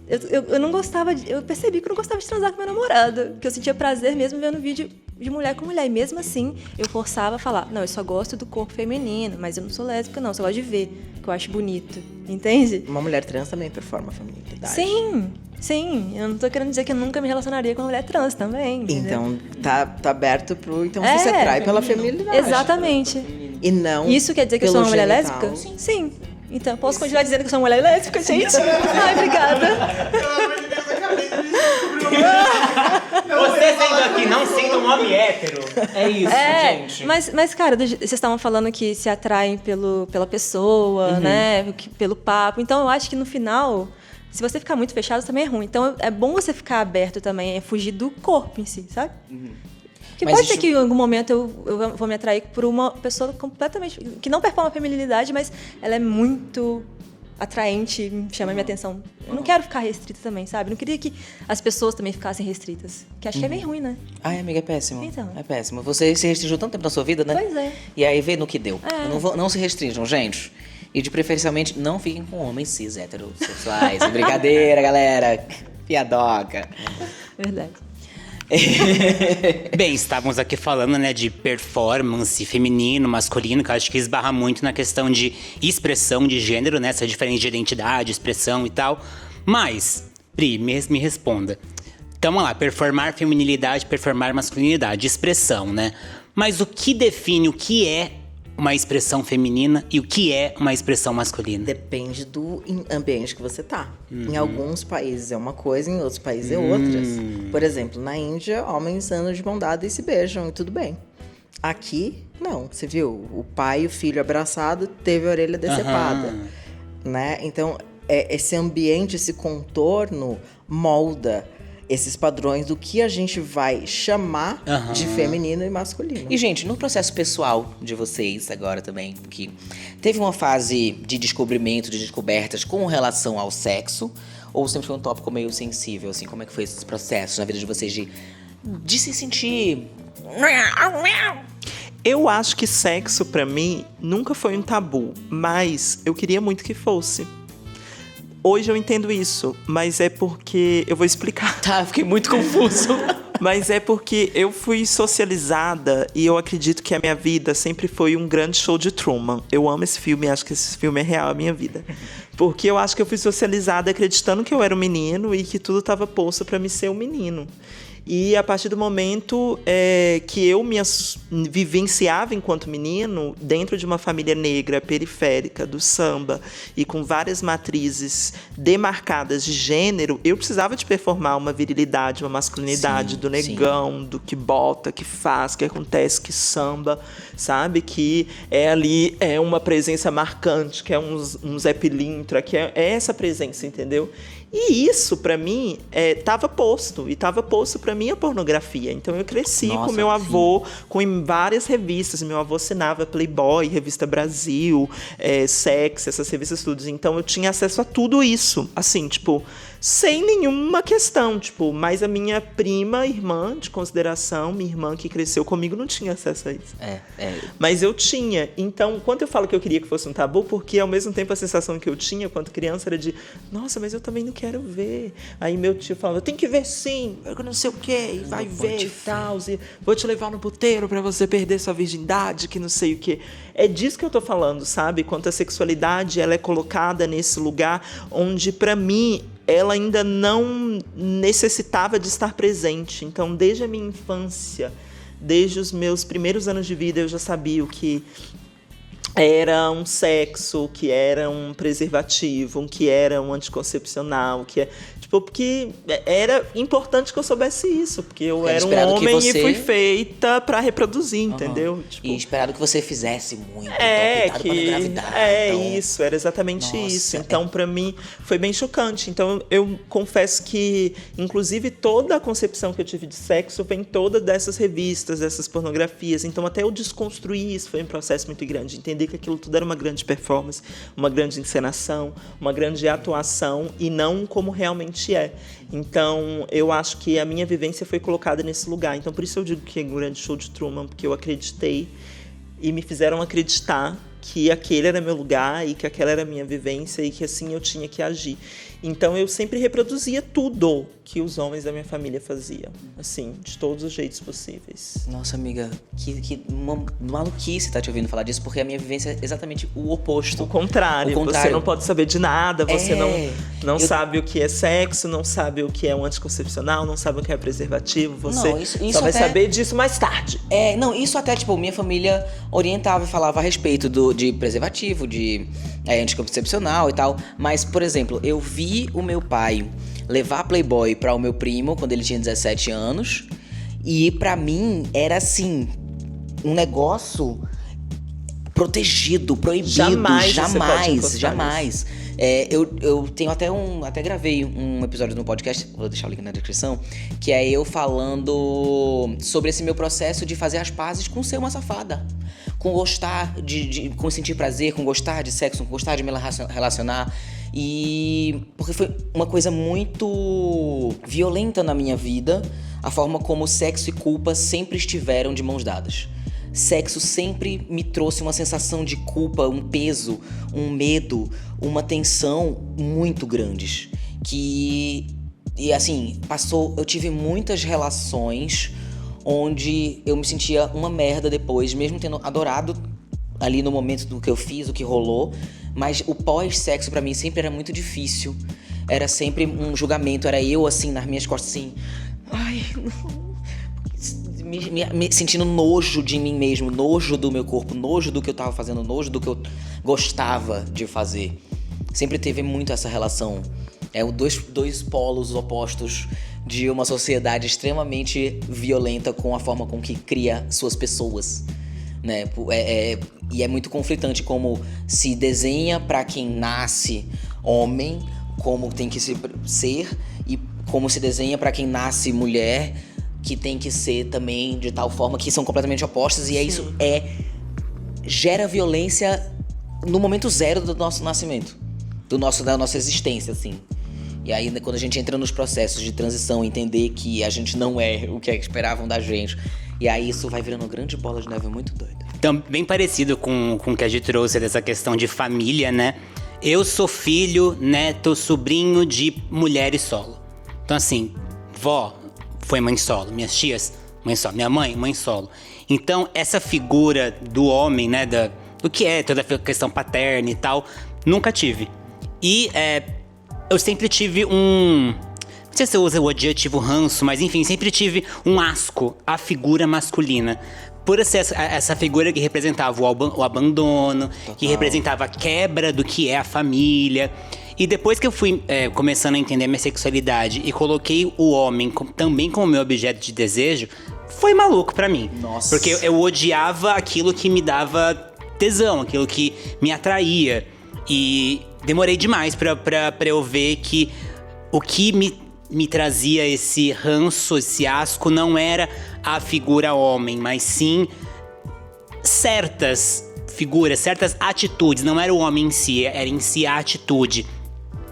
Eu não gostava eu percebi que eu não gostava de transar com meu namorado, que eu sentia prazer mesmo vendo vídeo de mulher com mulher. E mesmo assim, eu forçava a falar, não, eu só gosto do corpo feminino, mas eu não sou lésbica, não, eu só gosto de ver, que eu acho bonito. Entende? Uma mulher trans também performa a feminilidade. Sim. Eu não tô querendo dizer que eu nunca me relacionaria com uma mulher trans também. Entendeu? Então, tá aberto pro... Então, você se atrai pela feminilidade. Exatamente. E não Isso quer dizer que eu sou uma mulher genital. lésbica? Sim. Então, posso continuar dizendo que eu sou uma mulher lésbica, gente? Ai, obrigada. Você sendo aqui, não sendo um homem hétero. É isso, gente. Mas, cara, vocês estavam falando que se atraem pela pessoa, né? Pelo papo. Então, eu acho que no final, se você ficar muito fechado, também é ruim. Então, é bom você ficar aberto também, fugir do corpo em si, sabe? Porque Mas pode ser isso- que em algum momento eu vou me atrair por uma pessoa completamente... que não performa a feminilidade, mas ela é muito atraente, chama minha atenção. Eu não quero ficar restrita também, sabe? Não queria que as pessoas também ficassem restritas. Que acho que é bem ruim, né? Ai, amiga, é péssimo. Então. É péssimo. Você se restringiu tanto tempo na sua vida, né? Pois é. E aí vê no que deu. É. Não se restringam, gente. E de preferencialmente, não fiquem com homens cis heterossexuais. É brincadeira, galera. Piadoca. Verdade. Bem, estávamos aqui falando, né, de performance feminino, masculino, que eu acho que esbarra muito na questão de expressão de gênero, né, essa diferença de identidade, expressão e tal. Mas, Pri, me responda. Então, vamos lá, performar feminilidade, performar masculinidade, expressão, né? Mas o que define o que é uma expressão feminina e o que é uma expressão masculina? Depende do ambiente que você tá. Em alguns países é uma coisa, em outros países é outras. Por exemplo, na Índia, homens andam de mão dada e se beijam e tudo bem. Aqui, não. Você viu? O pai e o filho abraçado teve a orelha decepada. Né? Então, esse ambiente, esse contorno molda esses padrões do que a gente vai chamar de feminino e masculino. E, gente, no processo pessoal de vocês agora também, que teve uma fase de descobrimento, de descobertas com relação ao sexo, ou sempre foi um tópico meio sensível, assim, como é que foi esse processo na vida de vocês de se sentir... Eu acho que sexo, pra mim, nunca foi um tabu, mas eu queria muito que fosse. Hoje eu entendo isso, mas é porque... Eu vou explicar. Tá, fiquei muito confuso. Mas é porque eu fui socializada e eu acredito que a minha vida sempre foi um grande show de Truman. Eu amo esse filme, acho que esse filme é real, a minha vida. Porque eu acho que eu fui socializada acreditando que eu era um menino e que tudo estava posto para me ser um menino. E a partir do momento que eu me vivenciava enquanto menino, dentro de uma família negra, periférica, do samba, e com várias matrizes demarcadas de gênero, eu precisava de performar uma virilidade, uma masculinidade, Sim, do negão, do que bota, que faz, que acontece, que samba, sabe? Que ali é uma presença marcante, que é um Zé Pilintra, que é essa presença, entendeu? E isso, pra mim, tava posto. E tava posto pra mim a pornografia. Então eu cresci Nossa, com meu sim. avô, com várias revistas. Meu avô assinava Playboy, Revista Brasil, Sex, essas revistas todas. Então eu tinha acesso a tudo isso. Assim, tipo, sem nenhuma questão. Tipo, mas a minha prima, irmã de consideração, minha irmã que cresceu comigo, não tinha acesso a isso. Mas eu tinha. Então, quando eu falo que eu queria que fosse um tabu, porque ao mesmo tempo a sensação que eu tinha quando criança era de, nossa, mas eu também não quero ver. Aí meu tio falava, tem que ver sim, eu não sei o quê, e vai ver e tal, e vou te levar no puteiro pra você perder sua virgindade, que não sei o quê. É disso que eu tô falando, sabe? Quanto a sexualidade, ela é colocada nesse lugar onde, pra mim, ela ainda não necessitava de estar presente. Então, desde a minha infância, desde os meus primeiros anos de vida, eu já sabia o que era um sexo, o que era um preservativo, o que era um anticoncepcional, o que é... Tipo, porque era importante que eu soubesse isso, porque eu era um esperado que homem você- e fui feita pra reproduzir, entendeu? Tipo, E esperado que você fizesse muito. Então, cuidado pra não engravidar. Então... isso, era exatamente Nossa, isso. Então, pra mim, foi bem chocante. Então, eu confesso que, inclusive, toda a concepção que eu tive de sexo vem toda dessas revistas, dessas pornografias. Então, até eu desconstruir isso foi um processo muito grande. Entender que aquilo tudo era uma grande performance, uma grande encenação, uma grande atuação e não como realmente é. Então, eu acho que a minha vivência foi colocada nesse lugar. Então, por isso eu digo que é um grande show de Truman, porque eu acreditei e me fizeram acreditar que aquele era meu lugar e que aquela era a minha vivência e que assim eu tinha que agir. Então eu sempre reproduzia tudo que os homens da minha família faziam, assim, de todos os jeitos possíveis. Nossa, amiga, que maluquice tá te ouvindo falar disso, porque a minha vivência é exatamente o oposto. O contrário, você não pode saber de nada, você não sabe o que é sexo, não sabe o que é um anticoncepcional, não sabe o que é preservativo, você isso só vai até saber disso mais tarde. Isso até, tipo, minha família orientava e falava a respeito de preservativo, de anticoncepcional e tal. Mas, por exemplo, eu vi o meu pai levar Playboy para o meu primo quando ele tinha 17 anos. E pra mim era assim, um negócio protegido, proibido. Jamais. Eu tenho até gravei um episódio no podcast, vou deixar o link na descrição, que é eu falando sobre esse meu processo de fazer as pazes com ser uma safada. Com gostar com sentir prazer, com gostar de sexo, com gostar de me relacionar. E porque foi uma coisa muito violenta na minha vida, a forma como sexo e culpa sempre estiveram de mãos dadas. Sexo sempre me trouxe uma sensação de culpa, um peso, um medo, uma tensão muito grandes. Eu tive muitas relações onde eu me sentia uma merda depois, mesmo tendo adorado ali no momento do que eu fiz, o que rolou, mas o pós-sexo pra mim sempre era muito difícil. Era sempre um julgamento, era eu assim, nas minhas costas assim, ai, não. Me sentindo nojo de mim mesmo, nojo do meu corpo, nojo do que eu tava fazendo, nojo do que eu gostava de fazer. Sempre teve muito essa relação. Dois polos opostos de uma sociedade extremamente violenta com a forma com que cria suas pessoas, né? E é muito conflitante como se desenha pra quem nasce homem, como tem que ser, e como se desenha pra quem nasce mulher, que tem que ser também de tal forma, que são completamente opostas. E isso gera violência no momento zero do nosso nascimento, da nossa existência, assim. E aí, quando a gente entra nos processos de transição, entender que a gente não é o que esperavam da gente, e aí isso vai virando uma grande bola de neve muito doida. Então, bem parecido com o que a gente trouxe dessa questão de família, né? Eu sou filho, neto, sobrinho de mulheres solo. Então, assim, vó foi mãe solo, minhas tias, mãe solo, minha mãe solo. Então, essa figura do homem, né, do que é toda a questão paterna e tal, nunca tive. E eu sempre tive não sei se eu uso o adjetivo ranço, mas enfim, sempre tive um asco à figura masculina. Por ser essa figura que representava o abandono, total, que representava a quebra do que é a família. E depois que eu fui começando a entender a minha sexualidade e coloquei o homem também como meu objeto de desejo, foi maluco pra mim. Nossa. Porque eu odiava aquilo que me dava tesão, aquilo que me atraía. E demorei demais pra eu ver que o que me trazia esse ranço, esse asco, não era a figura homem, mas sim certas figuras, certas atitudes. Não era o homem em si, era em si a atitude.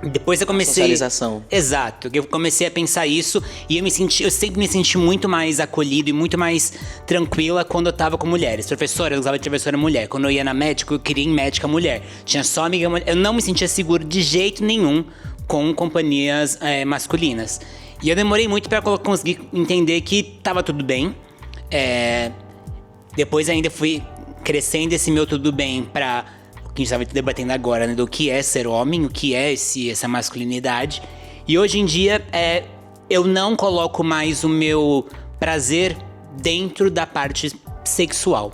Depois eu comecei... Socialização. Exato. Eu comecei a pensar isso e eu sempre me senti muito mais acolhido e muito mais tranquila quando eu tava com mulheres. Professora, eu usava de professora mulher. Quando eu ia na médica, eu queria ir em médica mulher. Tinha só amiga mulher. Eu não me sentia seguro de jeito nenhum com companhias masculinas. E eu demorei muito pra conseguir entender que tava tudo bem. Depois ainda fui crescendo esse meu tudo bem pra... que a gente estava debatendo agora, né, do que é ser homem, o que é essa masculinidade. E hoje em dia, eu não coloco mais o meu prazer dentro da parte sexual.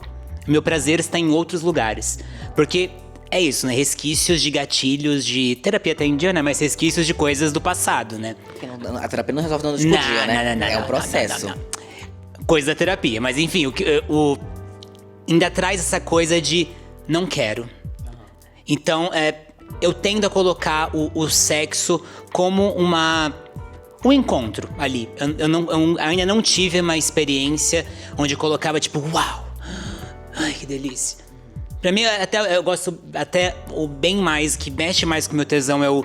O meu prazer está em outros lugares. Porque é isso, né? Resquícios de gatilhos, de terapia até em dia, né? Mas resquícios de coisas do passado, né? A terapia não resolve da noite pro dia, né? É um processo. Não. Coisa da terapia. Mas enfim, ainda traz essa coisa de não quero. Então, eu tendo a colocar o sexo como um encontro ali. Eu ainda não tive uma experiência onde eu colocava tipo, uau, ai, que delícia. Pra mim, eu gosto até o bem mais, que mexe mais com o meu tesão é o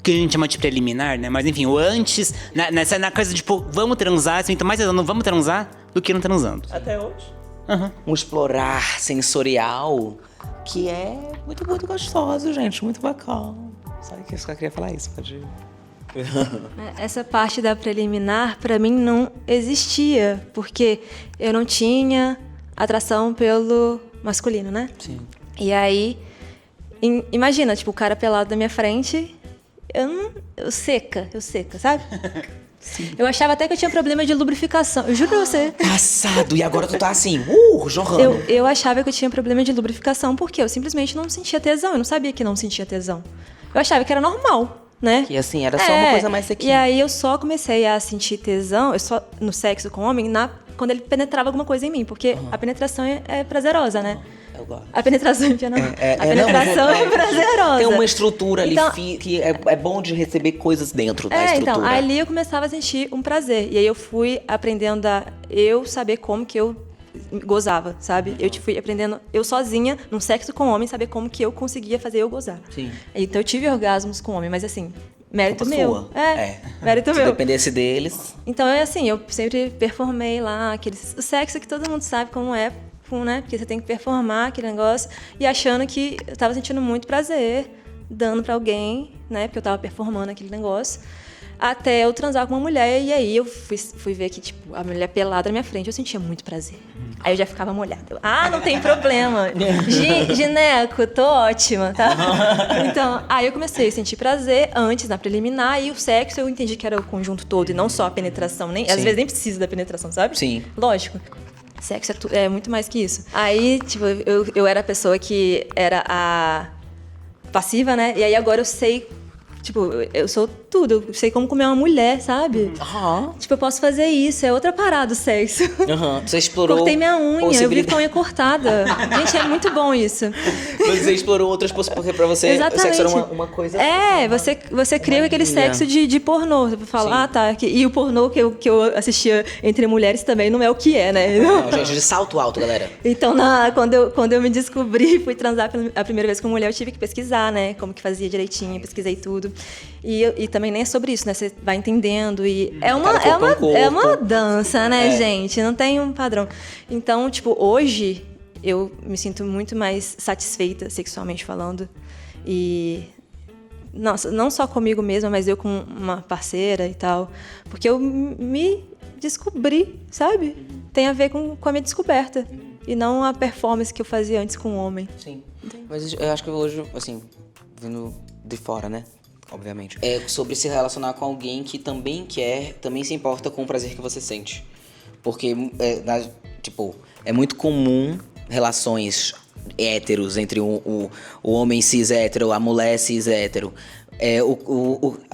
que a gente chama de preliminar, né? Mas enfim, o antes, na coisa de tipo, vamos transar, eu sinto mais tesão no vamos transar do que não transando. Até hoje. um explorar sensorial que é muito, muito gostoso, gente. Muito bacana. Sabe que eu só queria falar isso, pode ir. Essa parte da preliminar, pra mim, não existia, porque eu não tinha atração pelo masculino, né? Sim. E aí, imagina, tipo, o cara pelado na minha frente, eu seca, sabe? Sim. Eu achava até que eu tinha problema de lubrificação. Eu juro pra você. Passado, e agora tu tá assim, jorrando. Eu achava que eu tinha problema de lubrificação porque eu simplesmente não sentia tesão. Eu não sabia que não sentia tesão. Eu achava que era normal, né? Que assim, era só uma coisa mais sequinha. E aí eu só comecei a sentir tesão, no sexo com o homem, quando ele penetrava alguma coisa em mim. Porque a penetração é prazerosa, né? Eu gosto. A penetração a penetração é prazerosa. Tem uma estrutura ali então, que é bom de receber coisas dentro da estrutura. Então, ali eu começava a sentir um prazer. E aí eu fui aprendendo a eu saber como que eu gozava, sabe? Eu fui aprendendo, eu sozinha, num sexo com homem, saber como que eu conseguia fazer eu gozar. Sim. Então eu tive orgasmos com homem, mas assim, mérito Culpa meu. sua. Mérito Se meu. dependesse deles. Então, eu sempre performei lá, o sexo que todo mundo sabe como é, né? Porque você tem que performar aquele negócio e achando que eu tava sentindo muito prazer dando pra alguém, né? Porque eu tava performando aquele negócio. Até eu transar com uma mulher, e aí eu fui ver que, tipo, a mulher pelada na minha frente, eu sentia muito prazer. Aí eu já ficava molhada. Não tem problema. Gineco, tô ótima, tá? Então, aí eu comecei a sentir prazer antes, na preliminar, e o sexo eu entendi que era o conjunto todo, e não só a penetração. Às vezes nem precisa da penetração, sabe? Sim. Lógico. Sexo é muito mais que isso. Aí, tipo, eu era a pessoa que era a passiva, né? E aí agora eu sei... Tipo, eu sou tudo. Eu sei como comer uma mulher, sabe? Tipo, eu posso fazer isso. É outra parada o sexo. Você explorou... Cortei minha unha. Eu vivo com a unha cortada. Gente, é muito bom isso. Você explorou outras possibilidades, porque pra você exatamente. o sexo era uma coisa... Você cria aquele sexo de pornô. Você fala, tá. E o pornô que eu assistia entre mulheres também não é o que é, né? Não, gente, de salto alto, galera. Então, quando eu me descobri e fui transar a primeira vez com mulher, eu tive que pesquisar, né? Como que fazia direitinho, pesquisei tudo. E também nem é sobre isso, né? Você vai entendendo e é uma dança, né, gente? Não tem um padrão. Então, tipo, hoje eu me sinto muito mais satisfeita sexualmente falando e nossa, não só comigo mesma, mas eu com uma parceira e tal, porque eu me descobri, sabe? Tem a ver com a minha descoberta e não a performance que eu fazia antes com o homem. Sim. Mas eu acho que hoje, assim, vindo de fora, né? Obviamente. É sobre se relacionar com alguém que também se importa com o prazer que você sente. Porque, é muito comum relações héteros entre o homem cis hétero, a mulher cis hétero.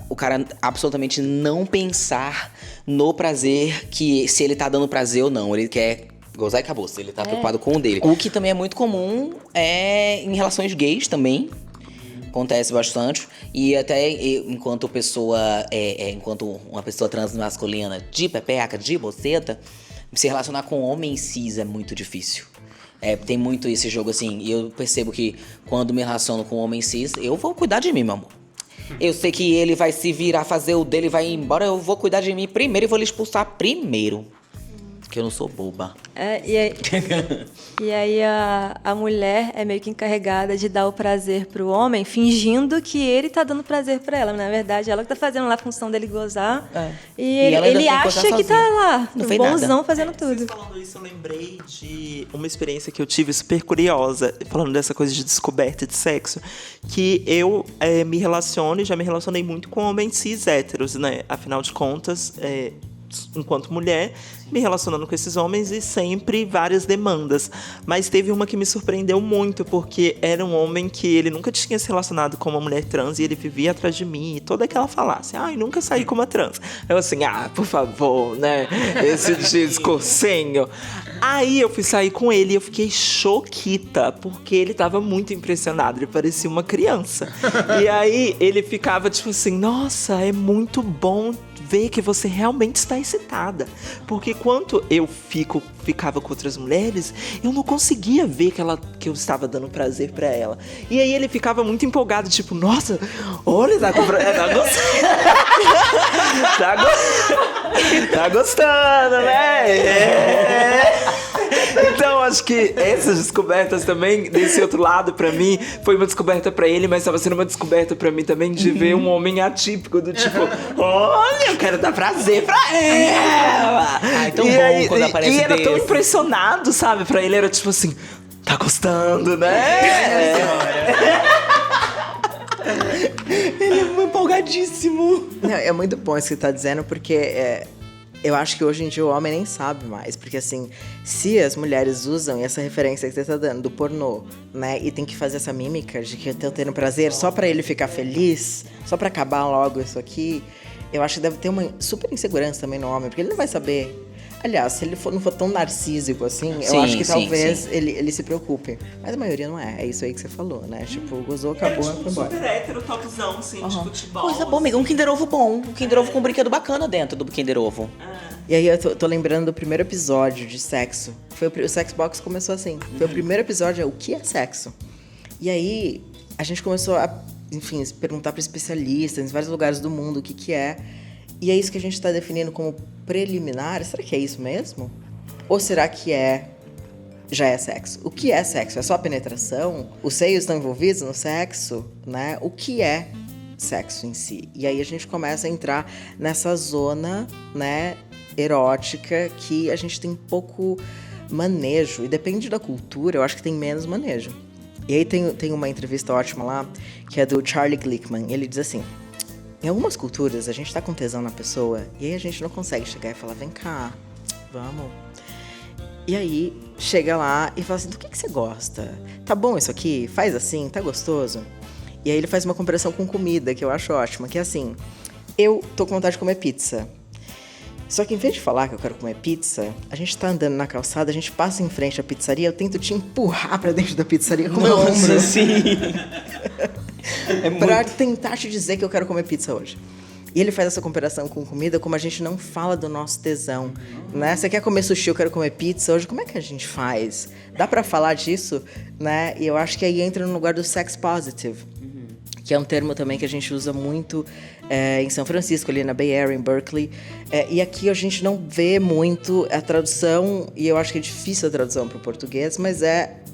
O cara absolutamente não pensar no prazer, que se ele tá dando prazer ou não. Ele quer gozar e acabou. Se ele tá preocupado com o dele. O que também é muito comum em relações gays também. Acontece bastante. E até enquanto uma pessoa transmasculina de pepeca, de boceta, se relacionar com homem cis é muito difícil. Tem muito esse jogo assim. E eu percebo que quando me relaciono com homem cis, eu vou cuidar de mim, meu amor. Eu sei que ele vai se virar, fazer o dele, vai embora. Eu vou cuidar de mim primeiro e vou lhe expulsar primeiro. Porque eu não sou boba. E aí a mulher é meio que encarregada de dar o prazer pro homem, fingindo que ele tá dando prazer pra ela. Na verdade, ela que tá fazendo lá a função dele gozar. E ele acha que tá lá, bonzão, fazendo tudo. Vocês falando isso, eu lembrei de uma experiência que eu tive super curiosa, falando dessa coisa de descoberta de sexo, que eu me relaciono e já me relacionei muito com homens cis héteros, né? Afinal de contas, enquanto mulher, me relacionando com esses homens e sempre várias demandas. Mas teve uma que me surpreendeu muito, porque era um homem que ele nunca tinha se relacionado com uma mulher trans e ele vivia atrás de mim e toda aquela falácia. Nunca saí com uma trans. Eu assim, por favor, né? Esse discursinho. Aí eu fui sair com ele e eu fiquei choquita, porque ele tava muito impressionado, ele parecia uma criança. E aí ele ficava tipo assim, nossa, é muito bom ver que você realmente está excitada. Porque quando eu ficava com outras mulheres, eu não conseguia ver que eu estava dando prazer pra ela. E aí ele ficava muito empolgado, tipo, nossa, olha, tá gostando, né? Então a acho que essas descobertas também, desse outro lado, pra mim, foi uma descoberta pra ele, mas tava sendo uma descoberta pra mim também de ver um homem atípico, do tipo, olha, eu quero dar prazer pra ela. Ai, tão bom quando aparece E era tão desse. impressionado, sabe? Pra ele era tipo assim, tá gostando, né? Ele é empolgadíssimo. Não, é muito bom isso que você tá dizendo, porque eu acho que hoje em dia o homem nem sabe mais. Porque, assim, se as mulheres usam essa referência que você tá dando do pornô, né? E tem que fazer essa mímica de que estão tendo prazer só pra ele ficar feliz, só pra acabar logo isso aqui, eu acho que deve ter uma super insegurança também no homem, porque ele não vai saber. Aliás, se ele não for tão narcísico assim, eu Sim, acho que sim, talvez sim. ele se preocupe. Mas a maioria não é. É isso aí que você falou, né? Tipo, gozou, acabou, foi embora. Super hétero, topzão, assim, de futebol. Coisa boa, amiga. Um Kinder Ovo bom. Um Kinder Ovo com um brinquedo bacana dentro do Kinder Ovo. E aí eu tô lembrando do primeiro episódio de sexo. O Sex Box começou assim. Foi o primeiro episódio, o que é sexo? E aí a gente começou a, enfim, se perguntar para especialistas em vários lugares do mundo o que é. E é isso que a gente está definindo como preliminar. Será que é isso mesmo? Ou será que já é sexo? O que é sexo? É só penetração? Os seios estão envolvidos no sexo? Né? O que é sexo em si? E aí a gente começa a entrar nessa zona, né, erótica, que a gente tem pouco manejo. E depende da cultura, eu acho que tem menos manejo. E aí tem uma entrevista ótima lá, que é do Charlie Glickman. Ele diz assim: em algumas culturas, a gente tá com tesão na pessoa e aí a gente não consegue chegar e falar, vem cá, vamos. E aí, chega lá e fala assim, do que você gosta? Tá bom isso aqui? Faz assim? Tá gostoso? E aí ele faz uma comparação com comida, que eu acho ótima, que é assim, eu tô com vontade de comer pizza. Só que em vez de falar que eu quero comer pizza, a gente tá andando na calçada, a gente passa em frente à pizzaria, eu tento te empurrar pra dentro da pizzaria com o meu ombro. sim. Pra tentar te dizer que eu quero comer pizza hoje. E ele faz essa comparação com comida, como a gente não fala do nosso tesão, né? Você quer comer sushi, eu quero comer pizza hoje, como é que a gente faz? Dá pra falar disso, né? E eu acho que aí entra no lugar do sex positive, que é um termo também que a gente usa muito em São Francisco, ali na Bay Area, em Berkeley. E aqui a gente não vê muito a tradução, e eu acho que é difícil a tradução para o português, mas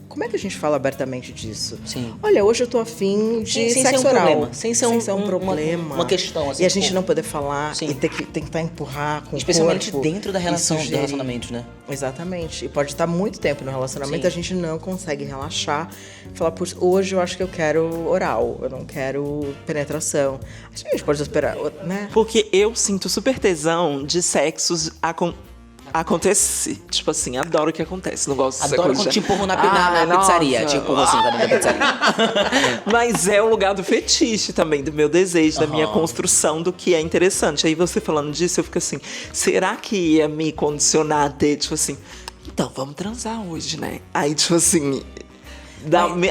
como é que a gente fala abertamente disso? Sim. Olha, hoje eu tô afim de Sem sexo ser um oral. problema. Sem ser um problema. uma questão, assim, E a gente tipo, não poder falar sim. e ter que tentar empurrar com Especialmente o corpo. dentro da relação, e do sugerir. relacionamento, né? Exatamente. E pode estar muito tempo no relacionamento, Sim. a gente não consegue relaxar. Falar, hoje eu acho que eu quero oral, eu não quero penetração. Acho que a gente pode esperar, né? Porque eu sinto super tesão de sexos acontece. Tipo assim, adoro que acontece. Não gosto dessa Adoro coisa. quando te empurram na pizzaria. nossa. Te empurram assim, tá dentro da pizzaria. Mas é o lugar do fetiche também, do meu desejo, da minha construção do que é interessante. Aí você falando disso, eu fico assim, será que ia me condicionar a ter, tipo assim, então, vamos transar hoje, né? Aí, tipo assim,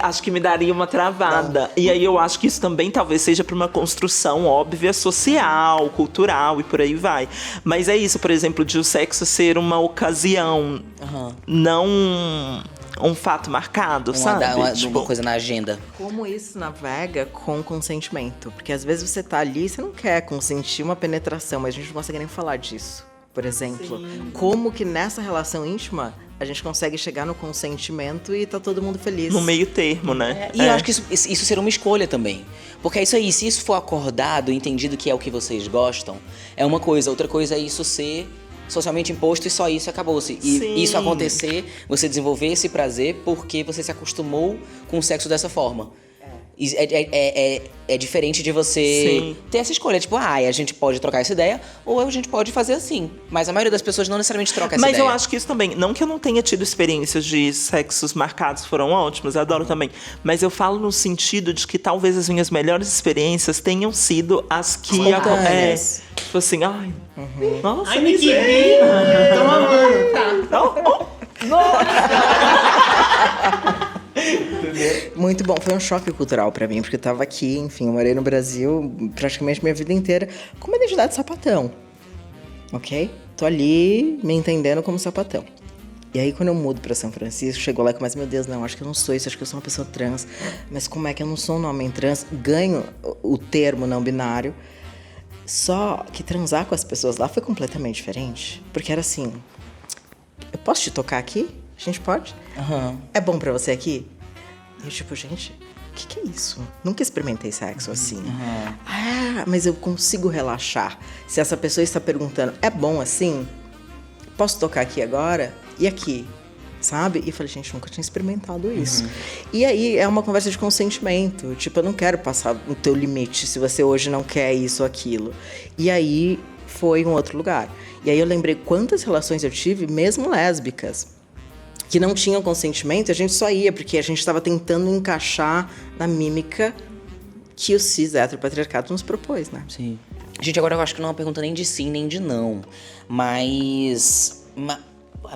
acho que me daria uma travada. E aí eu acho que isso também talvez seja para uma construção óbvia, social, cultural e por aí vai. Mas é isso, por exemplo, de o sexo ser uma ocasião, não um fato marcado, sabe? Uma coisa na agenda. Como isso navega com consentimento? Porque às vezes você tá ali e você não quer consentir uma penetração, mas a gente não consegue nem falar disso. Por exemplo, como que nessa relação íntima a gente consegue chegar no consentimento e tá todo mundo feliz. No meio termo, né? E eu acho que isso será uma escolha também. Porque é isso aí, se isso for acordado, entendido que é o que vocês gostam, é uma coisa. Outra coisa é isso ser socialmente imposto e só isso acabou-se. E Sim. isso acontecer, você desenvolver esse prazer porque você se acostumou com o sexo dessa forma. É diferente de você Sim. ter essa escolha. Tipo, a gente pode trocar essa ideia ou a gente pode fazer assim. Mas a maioria das pessoas não necessariamente troca essa Mas ideia. eu acho que isso também, não que eu não tenha tido experiências de sexos marcados, foram ótimos, eu adoro também. Mas eu falo no sentido de que talvez as minhas melhores experiências tenham sido as que Espontâneas. tipo assim, ai, nossa, Ai, que lindo! Tô amando, tá. Muito bom, foi um choque cultural pra mim, porque eu tava aqui, enfim, eu morei no Brasil praticamente minha vida inteira com uma identidade de sapatão, ok? Tô ali me entendendo como sapatão. E aí quando eu mudo pra São Francisco, chegou lá e começa, meu Deus, não, acho que eu não sou isso, acho que eu sou uma pessoa trans, mas como é que eu não sou um homem trans? Ganho o termo não binário, só que transar com as pessoas lá foi completamente diferente, porque era assim, eu posso te tocar aqui? A gente pode? É bom pra você aqui? E eu tipo, gente, o que é isso? Nunca experimentei sexo assim. Ah, mas eu consigo relaxar. Se essa pessoa está perguntando, é bom assim? Posso tocar aqui agora? E aqui? Sabe? E eu falei, gente, nunca tinha experimentado isso. E aí é uma conversa de consentimento. Tipo, eu não quero passar o teu limite se você hoje não quer isso ou aquilo. E aí foi um outro lugar. E aí eu lembrei quantas relações eu tive, mesmo lésbicas, que não tinham consentimento, e a gente só ia, porque a gente estava tentando encaixar na mímica que o cis heteropatriarcado nos propôs, né? Sim. Gente, agora eu acho que não é uma pergunta nem de sim, nem de não. Mas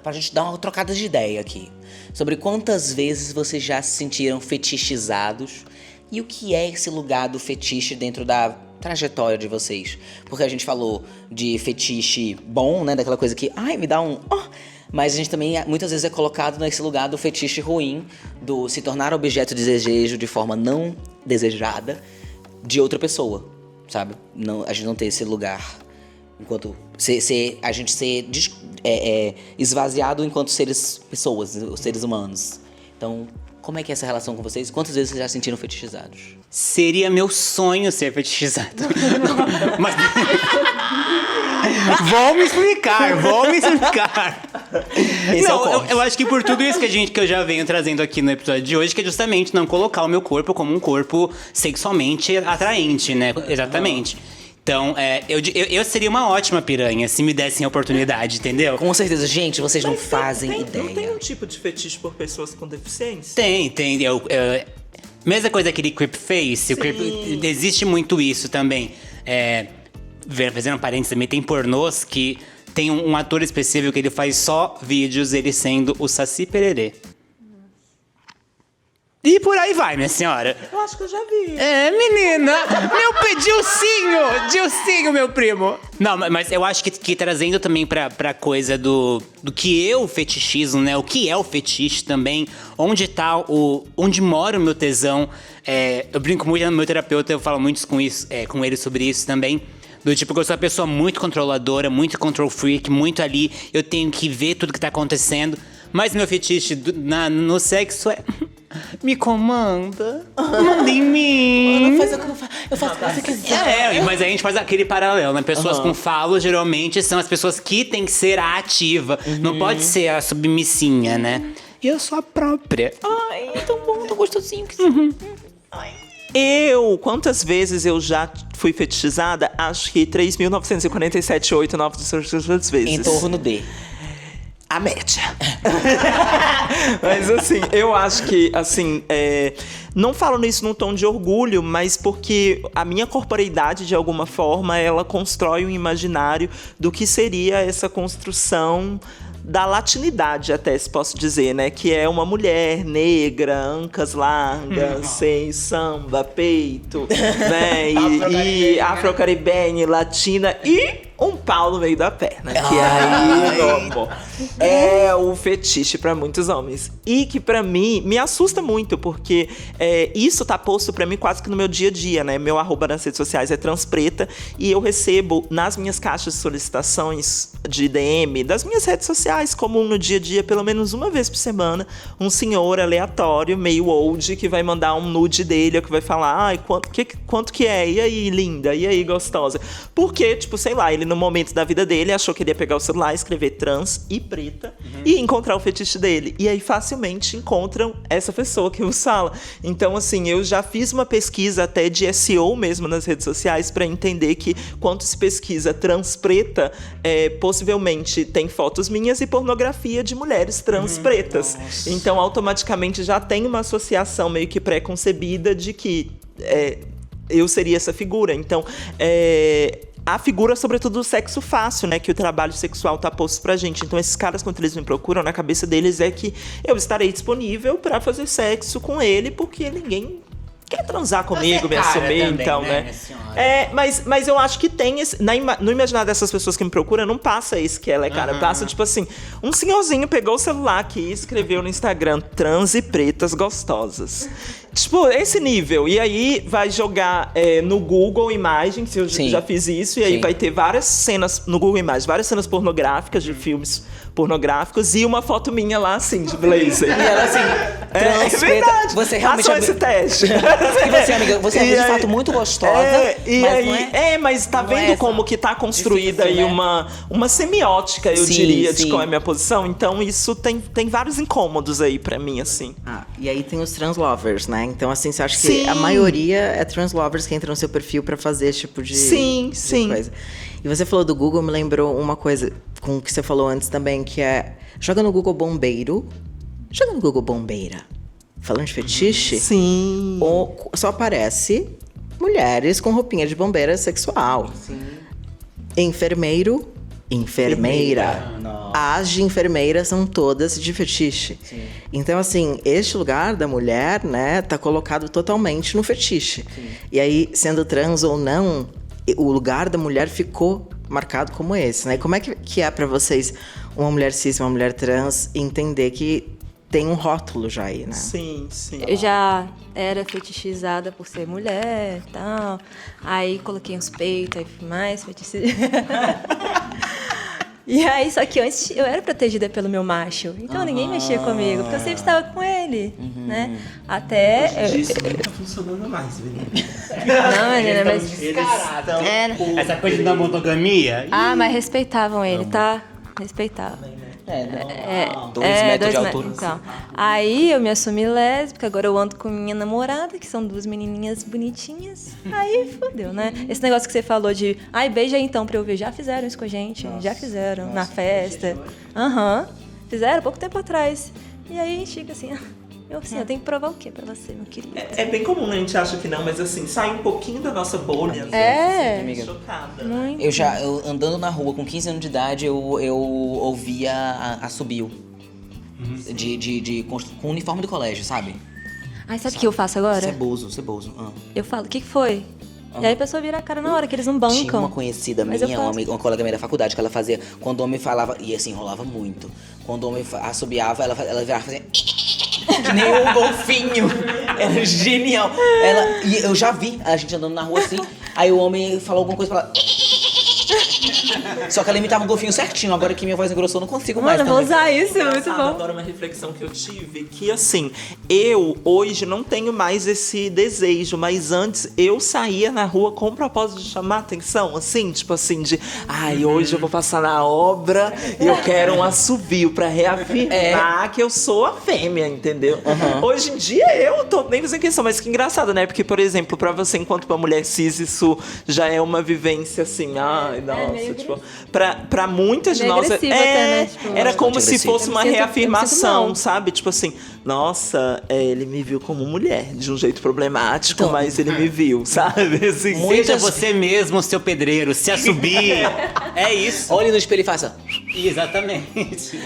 pra gente dar uma trocada de ideia aqui. Sobre quantas vezes vocês já se sentiram fetichizados e o que é esse lugar do fetiche dentro da trajetória de vocês. Porque a gente falou de fetiche bom, né? Daquela coisa que, ai, me dá um... Oh! Mas a gente também, muitas vezes, é colocado nesse lugar do fetiche ruim, do se tornar objeto de desejo de forma não desejada de outra pessoa, sabe? Não, a gente não ter esse lugar enquanto... a gente ser esvaziado enquanto pessoas, seres humanos. Então, como é que é essa relação com vocês? Quantas vezes vocês já se sentiram fetichizados? Seria meu sonho ser fetichizado. Mas... Vou me explicar. Esse é o Não, corte. eu acho que por tudo isso que eu já venho trazendo aqui no episódio de hoje, que é justamente não colocar o meu corpo como um corpo sexualmente atraente, né? Exatamente. Então, eu seria uma ótima piranha se me dessem a oportunidade, entendeu? Com certeza, gente, vocês não fazem ideia. Não tem um tipo de fetiche por pessoas com deficiência? Tem. Mesma coisa aquele creep face, existe muito isso também. Fazendo um parênteses também, tem pornôs que tem um ator específico que ele faz só vídeos ele sendo o Saci Pererê. E por aí vai, minha senhora. Eu acho que eu já vi. Menina! Dilcinho, meu primo! Não, mas eu acho que trazendo também pra coisa do que eu fetichismo, né? O que é o fetiche também. Onde mora o meu tesão. Eu brinco muito no meu terapeuta, eu falo muito com ele sobre isso também. Do tipo que eu sou uma pessoa muito controladora, muito control freak, muito ali. Eu tenho que ver tudo que tá acontecendo. Mas meu fetiche no sexo é... Me comanda. Manda em mim. Faz o que eu faço o que você quiser. Mas a gente faz aquele paralelo, né? Pessoas com falo, geralmente, são as pessoas que têm que ser a ativa. Não pode ser a submissinha, né? E eu sou a própria. Ai, tão bom, tão gostosinho. Quantas vezes eu já fui fetichizada? Acho que 3.947,8 vezes. Em torno de... A média. Mas assim, eu acho que, assim, não falo isso num tom de orgulho, mas porque a minha corporeidade, de alguma forma, ela constrói um imaginário do que seria essa construção da latinidade, até se posso dizer, né? Que é uma mulher negra, ancas largas, seio, samba, peito, né? E afro-caribenha, latina e um pau no meio da perna. Que aí, meu amor, é o fetiche pra muitos homens. E que pra mim, me assusta muito, porque isso tá posto pra mim quase que no meu dia a dia, né? Meu @ nas redes sociais é transpreta e eu recebo nas minhas caixas de solicitações de DM das minhas redes sociais, comum no dia a dia, pelo menos uma vez por semana, um senhor aleatório, meio old, que vai mandar um nude dele, ou que vai falar, ai, quanto que é? E aí, linda? E aí, gostosa? Porque, tipo, sei lá, ele no momento da vida dele achou que ele ia pegar o celular, escrever trans e preta e encontrar o fetiche dele. E aí facilmente encontram essa pessoa que vos fala. Então, assim, eu já fiz uma pesquisa até de SEO mesmo nas redes sociais para entender que quando se pesquisa trans preta, possivelmente tem fotos minhas e pornografia de mulheres trans pretas. Nossa. Então, automaticamente já tem uma associação meio que pré-concebida de que eu seria essa figura. Então, a figura, sobretudo, do sexo fácil, né? Que o trabalho sexual tá posto pra gente. Então, esses caras, quando eles me procuram, na cabeça deles é que eu estarei disponível pra fazer sexo com ele, porque ninguém quer transar comigo, me assumir, também, então, né? Mas eu acho que tem esse... No imaginário dessas pessoas que me procuram, não passa isso que ela é cara. Passa, tipo assim, um senhorzinho pegou o celular aqui e escreveu no Instagram, trans e pretas gostosas. Tipo, esse nível. E aí vai jogar no Google Imagens, se eu já fiz isso, e aí vai ter várias cenas no Google Imagens, várias cenas pornográficas de filmes pornográficos e uma foto minha lá, assim, de blazer. E ela assim, É verdade. Você realmente Passou esse teste. E você, amiga, você é E de aí- fato muito gostosa, e mas aí, não é... mas tá não é vendo essa como que tá construída aí difícil, né? uma semiótica, eu Sim, diria, de sim. qual é a minha posição. Então isso tem vários incômodos aí pra mim, assim. Ah, e aí tem os trans lovers, né? Então, assim, você acha que Sim. a maioria é trans lovers que entra no seu perfil pra fazer esse tipo de, Sim, de sim. coisa. E você falou do Google, me lembrou uma coisa com o que você falou antes também, que é... Joga no Google bombeiro. Joga no Google bombeira. Falando de fetiche. Sim. Só aparece mulheres com roupinha de bombeira sexual. Enfermeiro, enfermeira. As de enfermeira são todas de fetiche. Então, assim, este lugar da mulher, né, tá colocado totalmente no fetiche. E aí, sendo trans ou não, o lugar da mulher ficou marcado como esse, né? Como é que é pra vocês, uma mulher cis, uma mulher trans, entender que tem um rótulo já aí, né? Sim, sim. Eu já era fetichizada por ser mulher e tal. Aí coloquei uns peitos, aí fui mais fetichizada. E aí, só que antes eu era protegida pelo meu macho. Então ninguém mexia comigo, porque eu sempre estava com ele, né? Até... Isso não tá funcionando mais, menina. Não, menina, mas... Essa coisa da monogamia. Ah, mas respeitavam ele, tá? Respeitavam. Dois metros de altura. Então, aí eu me assumi lésbica, agora eu ando com minha namorada, que são duas menininhas bonitinhas. Aí fodeu, né? Esse negócio que você falou de, ai, beija aí então pra eu ver. Já fizeram isso com a gente, já fizeram, na festa. Aham, fizeram pouco tempo atrás. E aí a gente fica assim, eu tenho que provar o quê pra você, meu querido? É bem comum, né? A gente acha que não, mas assim, sai um pouquinho da nossa bolha. É. Amiga. Chocada. Muito. Eu andando na rua com 15 anos de idade, eu ouvia a Subiu. Com uniforme do colégio, sabe? Ai, sabe o que eu faço agora? Ceboso. Eu falo, o que foi? E aí a pessoa vira a cara na hora, que eles não bancam. Tinha uma conhecida Mas eu minha, faço. uma colega minha da faculdade, que ela fazia, quando o homem falava, e assim, enrolava muito. Quando o homem assobiava, ela virava e fazia... Que nem um golfinho. Era genial. E eu já vi a gente andando na rua assim, aí o homem falou alguma coisa pra ela... Só que ela imitava um golfinho certinho, agora que minha voz engrossou, eu não consigo mais Mano, eu vou também. usar isso, é muito Engraçado, bom. agora uma reflexão que eu tive, que assim, eu hoje não tenho mais esse desejo, mas antes eu saía na rua com o propósito de chamar atenção, assim, tipo assim, de ai, hoje eu vou passar na obra e eu quero um assovio pra reafirmar que eu sou a fêmea, entendeu? Hoje em dia eu tô nem fazendo questão, mas que engraçado, né? Porque, por exemplo, pra você, enquanto uma mulher cis, isso já é uma vivência assim, ai, nossa, meio tipo, pra muitas de meio nós agressivo até, né? Tipo, era como bastante se agressivo. fosse uma Eu me sinto reafirmação, mal. sabe? Tipo assim, nossa, ele me viu como mulher, de um jeito problemático, Então, mas ele me viu, sabe? Assim, Seja você mesmo, seu pedreiro, se assumir. É isso. Olhe no espelho e faça... Exatamente.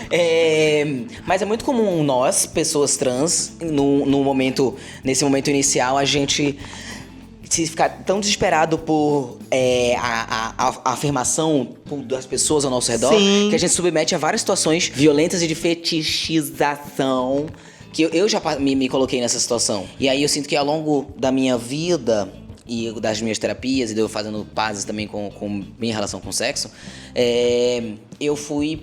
Mas é muito comum nós, pessoas trans, nesse momento inicial, a gente se ficar tão desesperado por a afirmação das pessoas ao nosso redor, Sim. que a gente submete a várias situações violentas e de fetichização, que eu já me coloquei nessa situação. E aí eu sinto que ao longo da minha vida e das minhas terapias, e de eu fazendo pazes também com minha relação com o sexo, eu fui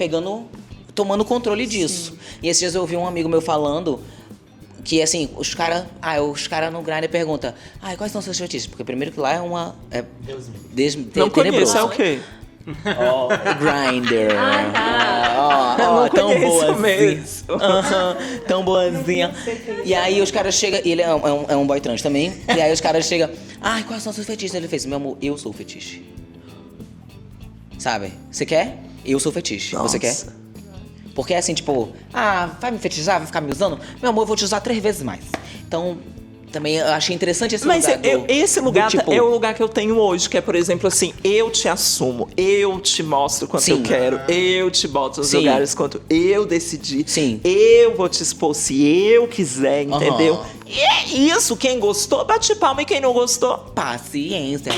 tomando controle disso. E esses dias eu ouvi um amigo meu falando que, assim, os caras no Grindr perguntam, quais são os seus fetiches? Porque primeiro que lá não tenebroso. conheço, é o quê? Grindr. Não Tão conheço boazinha. mesmo. Tão boazinha. E aí os caras chegam, e ele é um boy trans também. E aí os caras chegam, quais são os seus fetiches? Ele fez, meu amor, eu sou o fetiche. Sabe? Você quer? Eu sou o fetiche. Você quer? Porque é assim, tipo, vai me fetichizar, vai ficar me usando? Meu amor, eu vou te usar 3 vezes mais. Então, também eu achei interessante esse Mas lugar esse lugar do tipo... é o lugar que eu tenho hoje, que é, por exemplo, assim, eu te assumo, eu te mostro quanto Sim. eu quero, eu te boto nos Sim. lugares quanto eu decidi, Sim. eu vou te expor se eu quiser, entendeu? E é isso, quem gostou, bate palma, e quem não gostou, Paciência.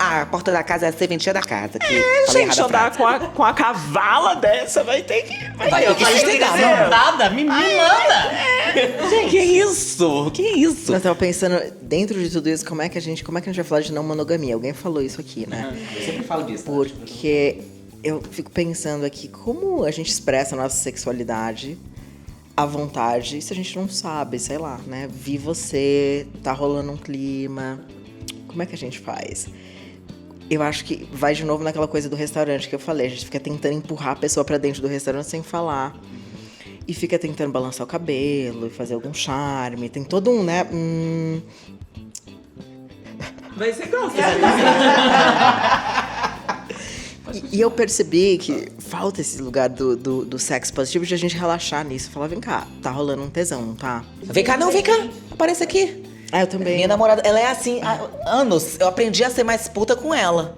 A porta da casa é a serventia da casa. Que falei gente, errado a andar frase. com a cavala dessa vai ter que... Vai ter que sustentar, não. Nada, me manda. Gente, que isso? Que isso? Eu tava pensando, dentro de tudo isso, como é que a gente vai falar de não monogamia? Alguém falou isso aqui, né? Eu sempre falo disso. Porque eu fico pensando aqui, como a gente expressa a nossa sexualidade à vontade se a gente não sabe, sei lá, né? Vi você, tá rolando um clima, como é que a gente faz? Eu acho que vai de novo naquela coisa do restaurante que eu falei, a gente fica tentando empurrar a pessoa pra dentro do restaurante sem falar. E fica tentando balançar o cabelo e fazer algum charme, tem todo um, né? Mas você gosta. E eu percebi que falta esse lugar do sexo positivo de a gente relaxar nisso. Falar, vem cá, tá rolando um tesão, não tá? Vem cá, aparece aqui. Ah, eu também. Minha namorada, ela é assim há anos. Eu aprendi a ser mais puta com ela.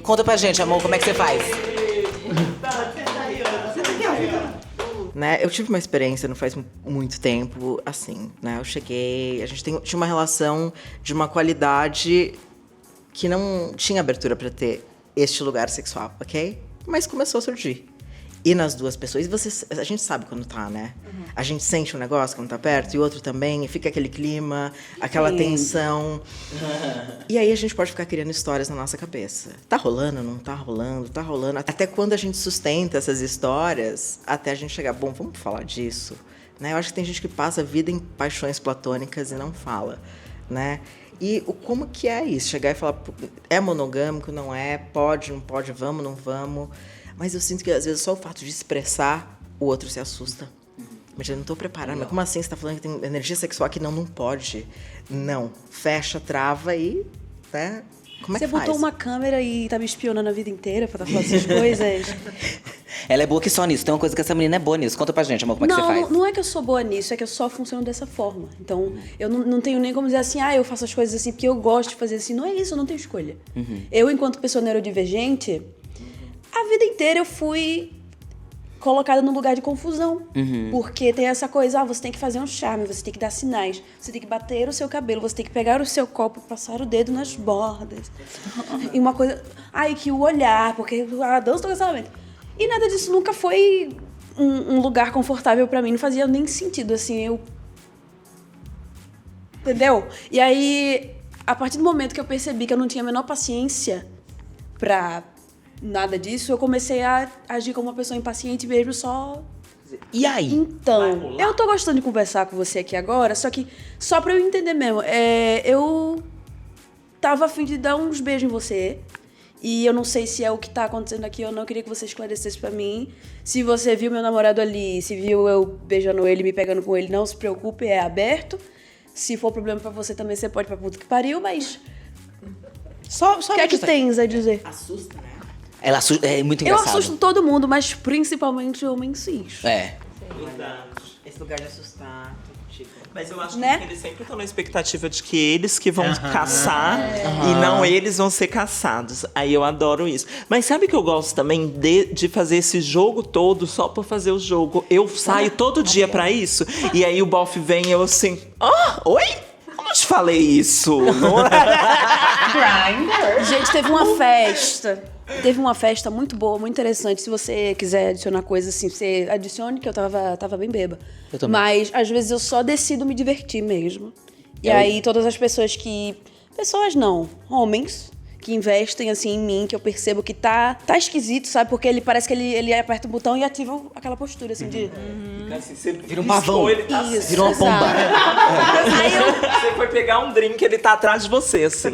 Conta pra gente, amor, como é que você faz? Né? Eu tive uma experiência não faz muito tempo, assim, né? Eu cheguei, a gente tinha uma relação de uma qualidade que não tinha abertura pra ter este lugar sexual, ok? Mas começou a surgir. E nas duas pessoas, a gente sabe quando tá, né? A gente sente um negócio quando tá perto, e o outro também, e fica aquele clima, aquela tensão. E aí a gente pode ficar criando histórias na nossa cabeça. Tá rolando, não tá rolando, tá rolando. Até quando a gente sustenta essas histórias, até a gente chegar, bom, vamos falar disso. Né? Eu acho que tem gente que passa a vida em paixões platônicas e não fala, né? E como que é isso? Chegar e falar, é monogâmico, não é? Pode, não pode, vamos, não vamos. Mas eu sinto que, às vezes, só o fato de expressar, o outro se assusta. Mas eu não tô preparada. Mas como assim? Você tá falando que tem energia sexual aqui? Não pode. Não. Fecha, trava e... Né? Como é que faz? Você botou uma câmera e tá me espionando a vida inteira pra falar essas coisas? Ela é boa que só nisso. Tem uma coisa que essa menina é boa nisso. Conta pra gente, amor, como é que você faz? Não é que eu sou boa nisso, é que eu só funciono dessa forma. Então, eu não tenho nem como dizer assim, eu faço as coisas assim porque eu gosto de fazer assim. Não é isso, eu não tenho escolha. Eu, enquanto pessoa neurodivergente, a vida inteira eu fui colocada num lugar de confusão. Porque tem essa coisa, você tem que fazer um charme, você tem que dar sinais, você tem que bater o seu cabelo, você tem que pegar o seu copo e passar o dedo nas bordas. E uma coisa... que o olhar, porque a dança do cancelamento. E nada disso nunca foi um lugar confortável pra mim, não fazia nem sentido, assim, Entendeu? E aí, a partir do momento que eu percebi que eu não tinha a menor paciência pra nada disso, eu comecei a agir como uma pessoa impaciente mesmo, só... E aí? Então, eu tô gostando de conversar com você aqui agora, só que, só pra eu entender mesmo, eu tava a fim de dar uns beijos em você, e eu não sei se é o que tá acontecendo aqui, eu não queria que você esclarecesse pra mim. Se você viu meu namorado ali, se viu eu beijando ele, me pegando com ele, não se preocupe, é aberto. Se for problema pra você também, você pode ir pra puta que pariu, mas... Só o que é que tens a dizer? Assusta, né? Ela assusta, é muito engraçado. Eu assusto todo mundo, mas principalmente homens cis. É. Esse lugar de assustar, tipo... Mas eu acho Né? que eles sempre estão na expectativa de que eles que vão caçar e não eles vão ser caçados. Aí eu adoro isso. Mas sabe que eu gosto também de fazer esse jogo todo só por fazer o jogo? Eu saio todo dia pra isso. E aí o bofe vem e eu assim... Oi? Eu não te falei isso. Não é? Gente, teve uma festa muito boa, muito interessante. Se você quiser adicionar coisas assim, você adicione, que eu tava bem bêbada. Eu também. Mas, às vezes, eu só decido me divertir mesmo. E aí, todas as pessoas que... Pessoas não, homens que investem, assim, em mim, que eu percebo que tá esquisito, sabe? Porque ele parece que ele aperta o botão e ativa aquela postura, assim, de... Vira um pavão. Ele tá Isso, Virou uma pomba. Aí Você foi pegar um drink, ele tá atrás de você, assim.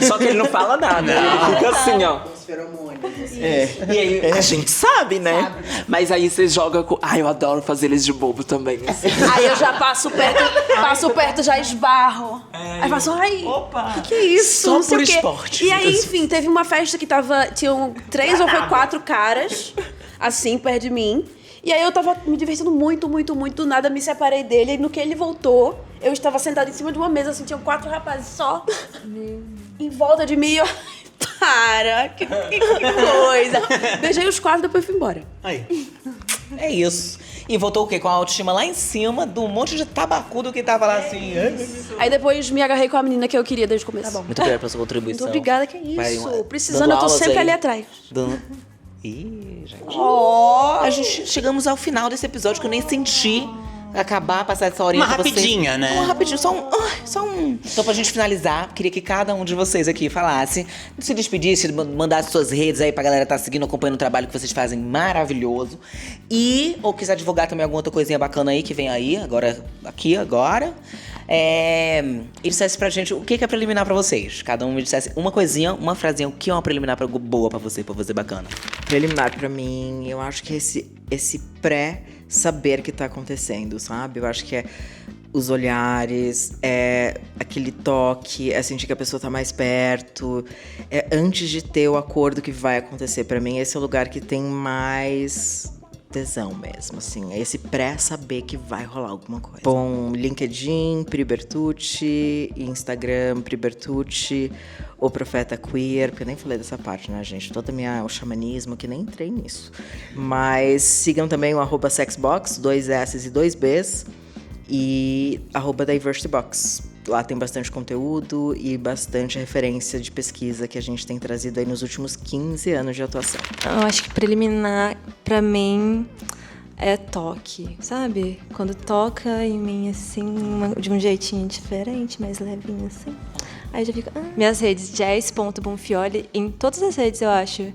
Só que ele não fala nada. Ele fica assim, ó. Os feromônios. E aí, a gente sabe, né? Mas aí você joga com... eu adoro fazer eles de bobo também. Assim. Aí eu já passo perto, já esbarro. Aí faço, Opa! que é isso? Só Não sei por o quê. esporte. E aí, enfim, teve uma festa que tinham 3 ou 4 caras, assim, perto de mim. E aí eu tava me divertindo muito, muito, muito. Do nada me separei dele. E no que ele voltou, eu estava sentada em cima de uma mesa, assim, tinham 4 rapazes só em volta de mim. E eu, para, que coisa. Beijei os 4 e depois fui embora. Aí. É isso. E voltou o quê? Com a autoestima lá em cima, do monte de tabacudo que tava lá assim. Aí depois me agarrei com a menina que eu queria desde o começo. Tá bom. Muito obrigado pela sua contribuição. Muito obrigada, que é Vai, isso. Precisando, dando eu tô aulas sempre aí. ali atrás. Ih, gente. A gente chegamos ao final desse episódio que eu nem senti acabar, passar essa horinha Uma com vocês. rapidinha, né? Uma rapidinha, só um. Então, pra gente finalizar, queria que cada um de vocês aqui falasse, se despedisse, mandasse suas redes aí pra galera tá seguindo, acompanhando o trabalho que vocês fazem maravilhoso. Ou quiser divulgar também alguma outra coisinha bacana aí que vem aí, agora. E dissesse pra gente o que é preliminar pra vocês. Cada um me dissesse uma coisinha, uma frasinha, o que é uma preliminar boa pra você bacana. Preliminar pra mim, eu acho que é esse pré-saber que tá acontecendo, sabe? Eu acho que é os olhares, é aquele toque, é sentir que a pessoa tá mais perto. É antes de ter o acordo que vai acontecer. Pra mim, esse é o lugar que tem mais tesão mesmo, assim. É esse pré-saber que vai rolar alguma coisa. Bom, LinkedIn, Pri Bertucci, Instagram, Pri Bertucci, O Profeta Queer, porque eu nem falei dessa parte, né, gente? O xamanismo, que nem entrei nisso. Mas sigam também o @sexbox, 2 S e 2 Bs, e @diversitybox. Lá tem bastante conteúdo e bastante referência de pesquisa que a gente tem trazido aí nos últimos 15 anos de atuação. Eu acho que preliminar, pra mim, é toque, sabe? Quando toca em mim, assim, de um jeitinho diferente, mais levinho, assim. Aí já fica... Minhas redes, jazz.bonfioli, em todas as redes, eu acho.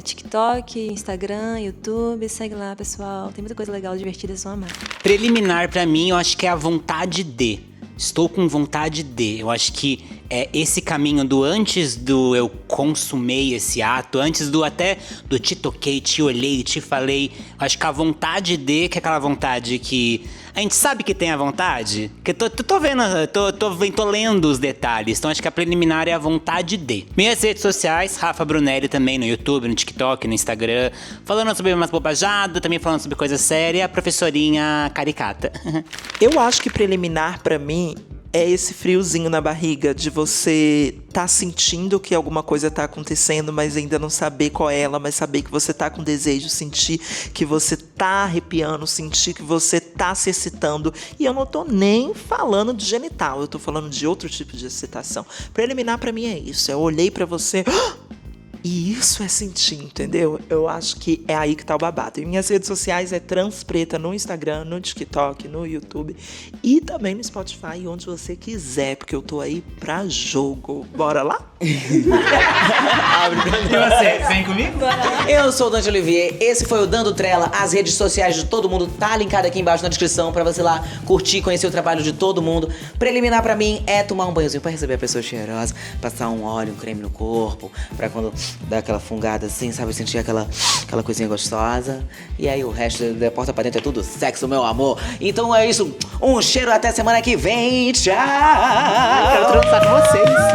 TikTok, Instagram, YouTube, segue lá, pessoal. Tem muita coisa legal, divertida, vocês vão amar. Preliminar pra mim, eu acho que é a vontade de. Estou com vontade de. Eu acho que é esse caminho do antes do eu consumei esse ato, antes do até do te toquei, te olhei, te falei. Eu acho que a vontade de, que é aquela vontade que a gente sabe que tem a vontade. Que tô vendo, tô lendo os detalhes. Então acho que a preliminar é a vontade de. Minhas redes sociais, Rafa Brunelli também no YouTube, no TikTok, no Instagram. Falando sobre umas bobajadas, também falando sobre coisa séria, professorinha caricata. Eu acho que preliminar, pra mim, é esse friozinho na barriga de você tá sentindo que alguma coisa tá acontecendo, mas ainda não saber qual é ela, mas saber que você tá com desejo, sentir que você tá arrepiando, sentir que você tá se excitando. E eu não tô nem falando de genital, eu tô falando de outro tipo de excitação. Preliminar pra mim é isso, eu olhei pra você... E isso é sentir, entendeu? Eu acho que é aí que tá o babado. E minhas redes sociais é Transpreta no Instagram, no TikTok, no YouTube e também no Spotify, onde você quiser, porque eu tô aí pra jogo. Bora lá? E você, vem comigo? Eu sou o Dante Olivier, esse foi o Dando Trela. As redes sociais de todo mundo tá linkado aqui embaixo na descrição pra você lá curtir, conhecer o trabalho de todo mundo. Preliminar pra mim é tomar um banhozinho pra receber a pessoa cheirosa, passar um óleo, um creme no corpo, pra quando dá aquela fungada assim, sabe, sentir aquela coisinha gostosa. E aí o resto da porta pra dentro é tudo sexo, meu amor. Então é isso, um cheiro até semana que vem, tchau! Quero transar com vocês.